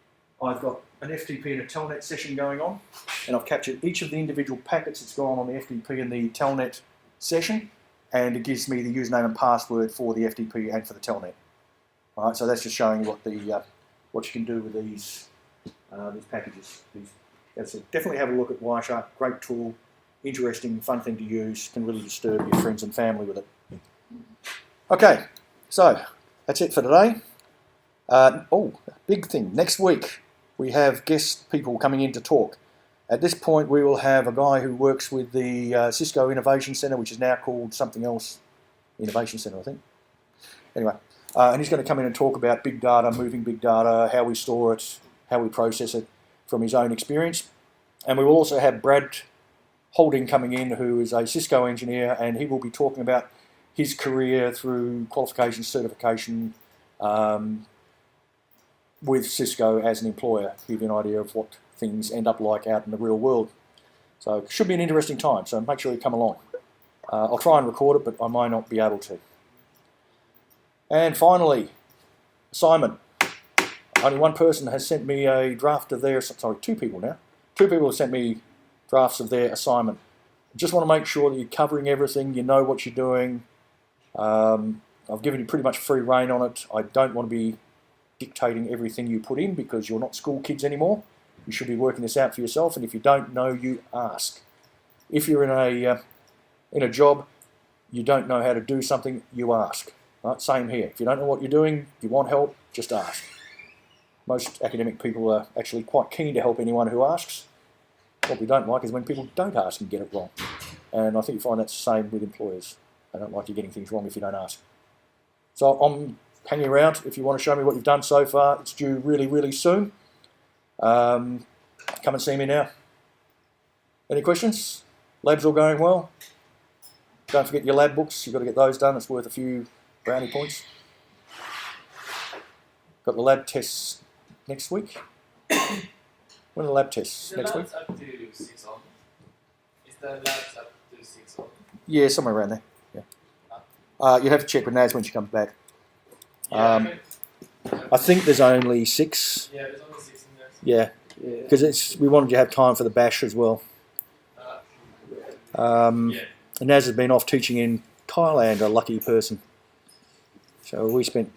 I've got an FTP and a telnet session going on, and I've captured each of the individual packets that's gone on the FTP and the telnet session, and it gives me the username and password for the FTP and for the telnet. All right, so that's just showing what what you can do with these packages. So definitely have a look at Wireshark. Great tool, interesting, fun thing to use. Can really disturb your friends and family with it. Okay, so that's it for today. Big thing. Next week we have guest people coming in to talk. At this point we will have a guy who works with the Cisco Innovation Center, which is now called something else, Innovation Center, I think. Anyway, and he's going to come in and talk about big data, moving big data, how we store it, how we process it from his own experience. And we will also have Brad Holding coming in, who is a Cisco engineer, and he will be talking about his career through qualification, certification with Cisco as an employer, give you an idea of what things end up like out in the real world. So it should be an interesting time, so make sure you come along. I'll try and record it, but I might not be able to. And finally, assignment. Only one person has sent me a draft of their, sorry, two people now. Two people have sent me drafts of their assignment. Just want to make sure that you're covering everything, you know what you're doing. I've given you pretty much free rein on it. I don't want to be dictating everything you put in because you're not school kids anymore. You should be working this out for yourself, and if you don't know, you ask. If you're in a job, you don't know how to do something, you ask. Right? Same here. If you don't know what you're doing, you want help, just ask. Most academic people are actually quite keen to help anyone who asks. What we don't like is when people don't ask and get it wrong. And I think you find that's the same with employers. They don't like you getting things wrong if you don't ask. So I'm hanging around. If you want to show me what you've done so far, it's due really, really soon. Come and see me now. Any questions? Labs all going well? Don't forget your lab books. You've got to get those done. It's worth a few brownie points. Got the lab tests next week. When are the lab tests? Is Next the week? labs up to 6 on? Is the labs up to 6 on? Yeah, somewhere around there. Yeah. You have to check with Naz when she comes back. I think there's only 6. Yeah, there's only 6 in there. Yeah, Yeah. because we wanted you to have time for the bash as well. And Naz has been off teaching in Thailand, a lucky person. So we spent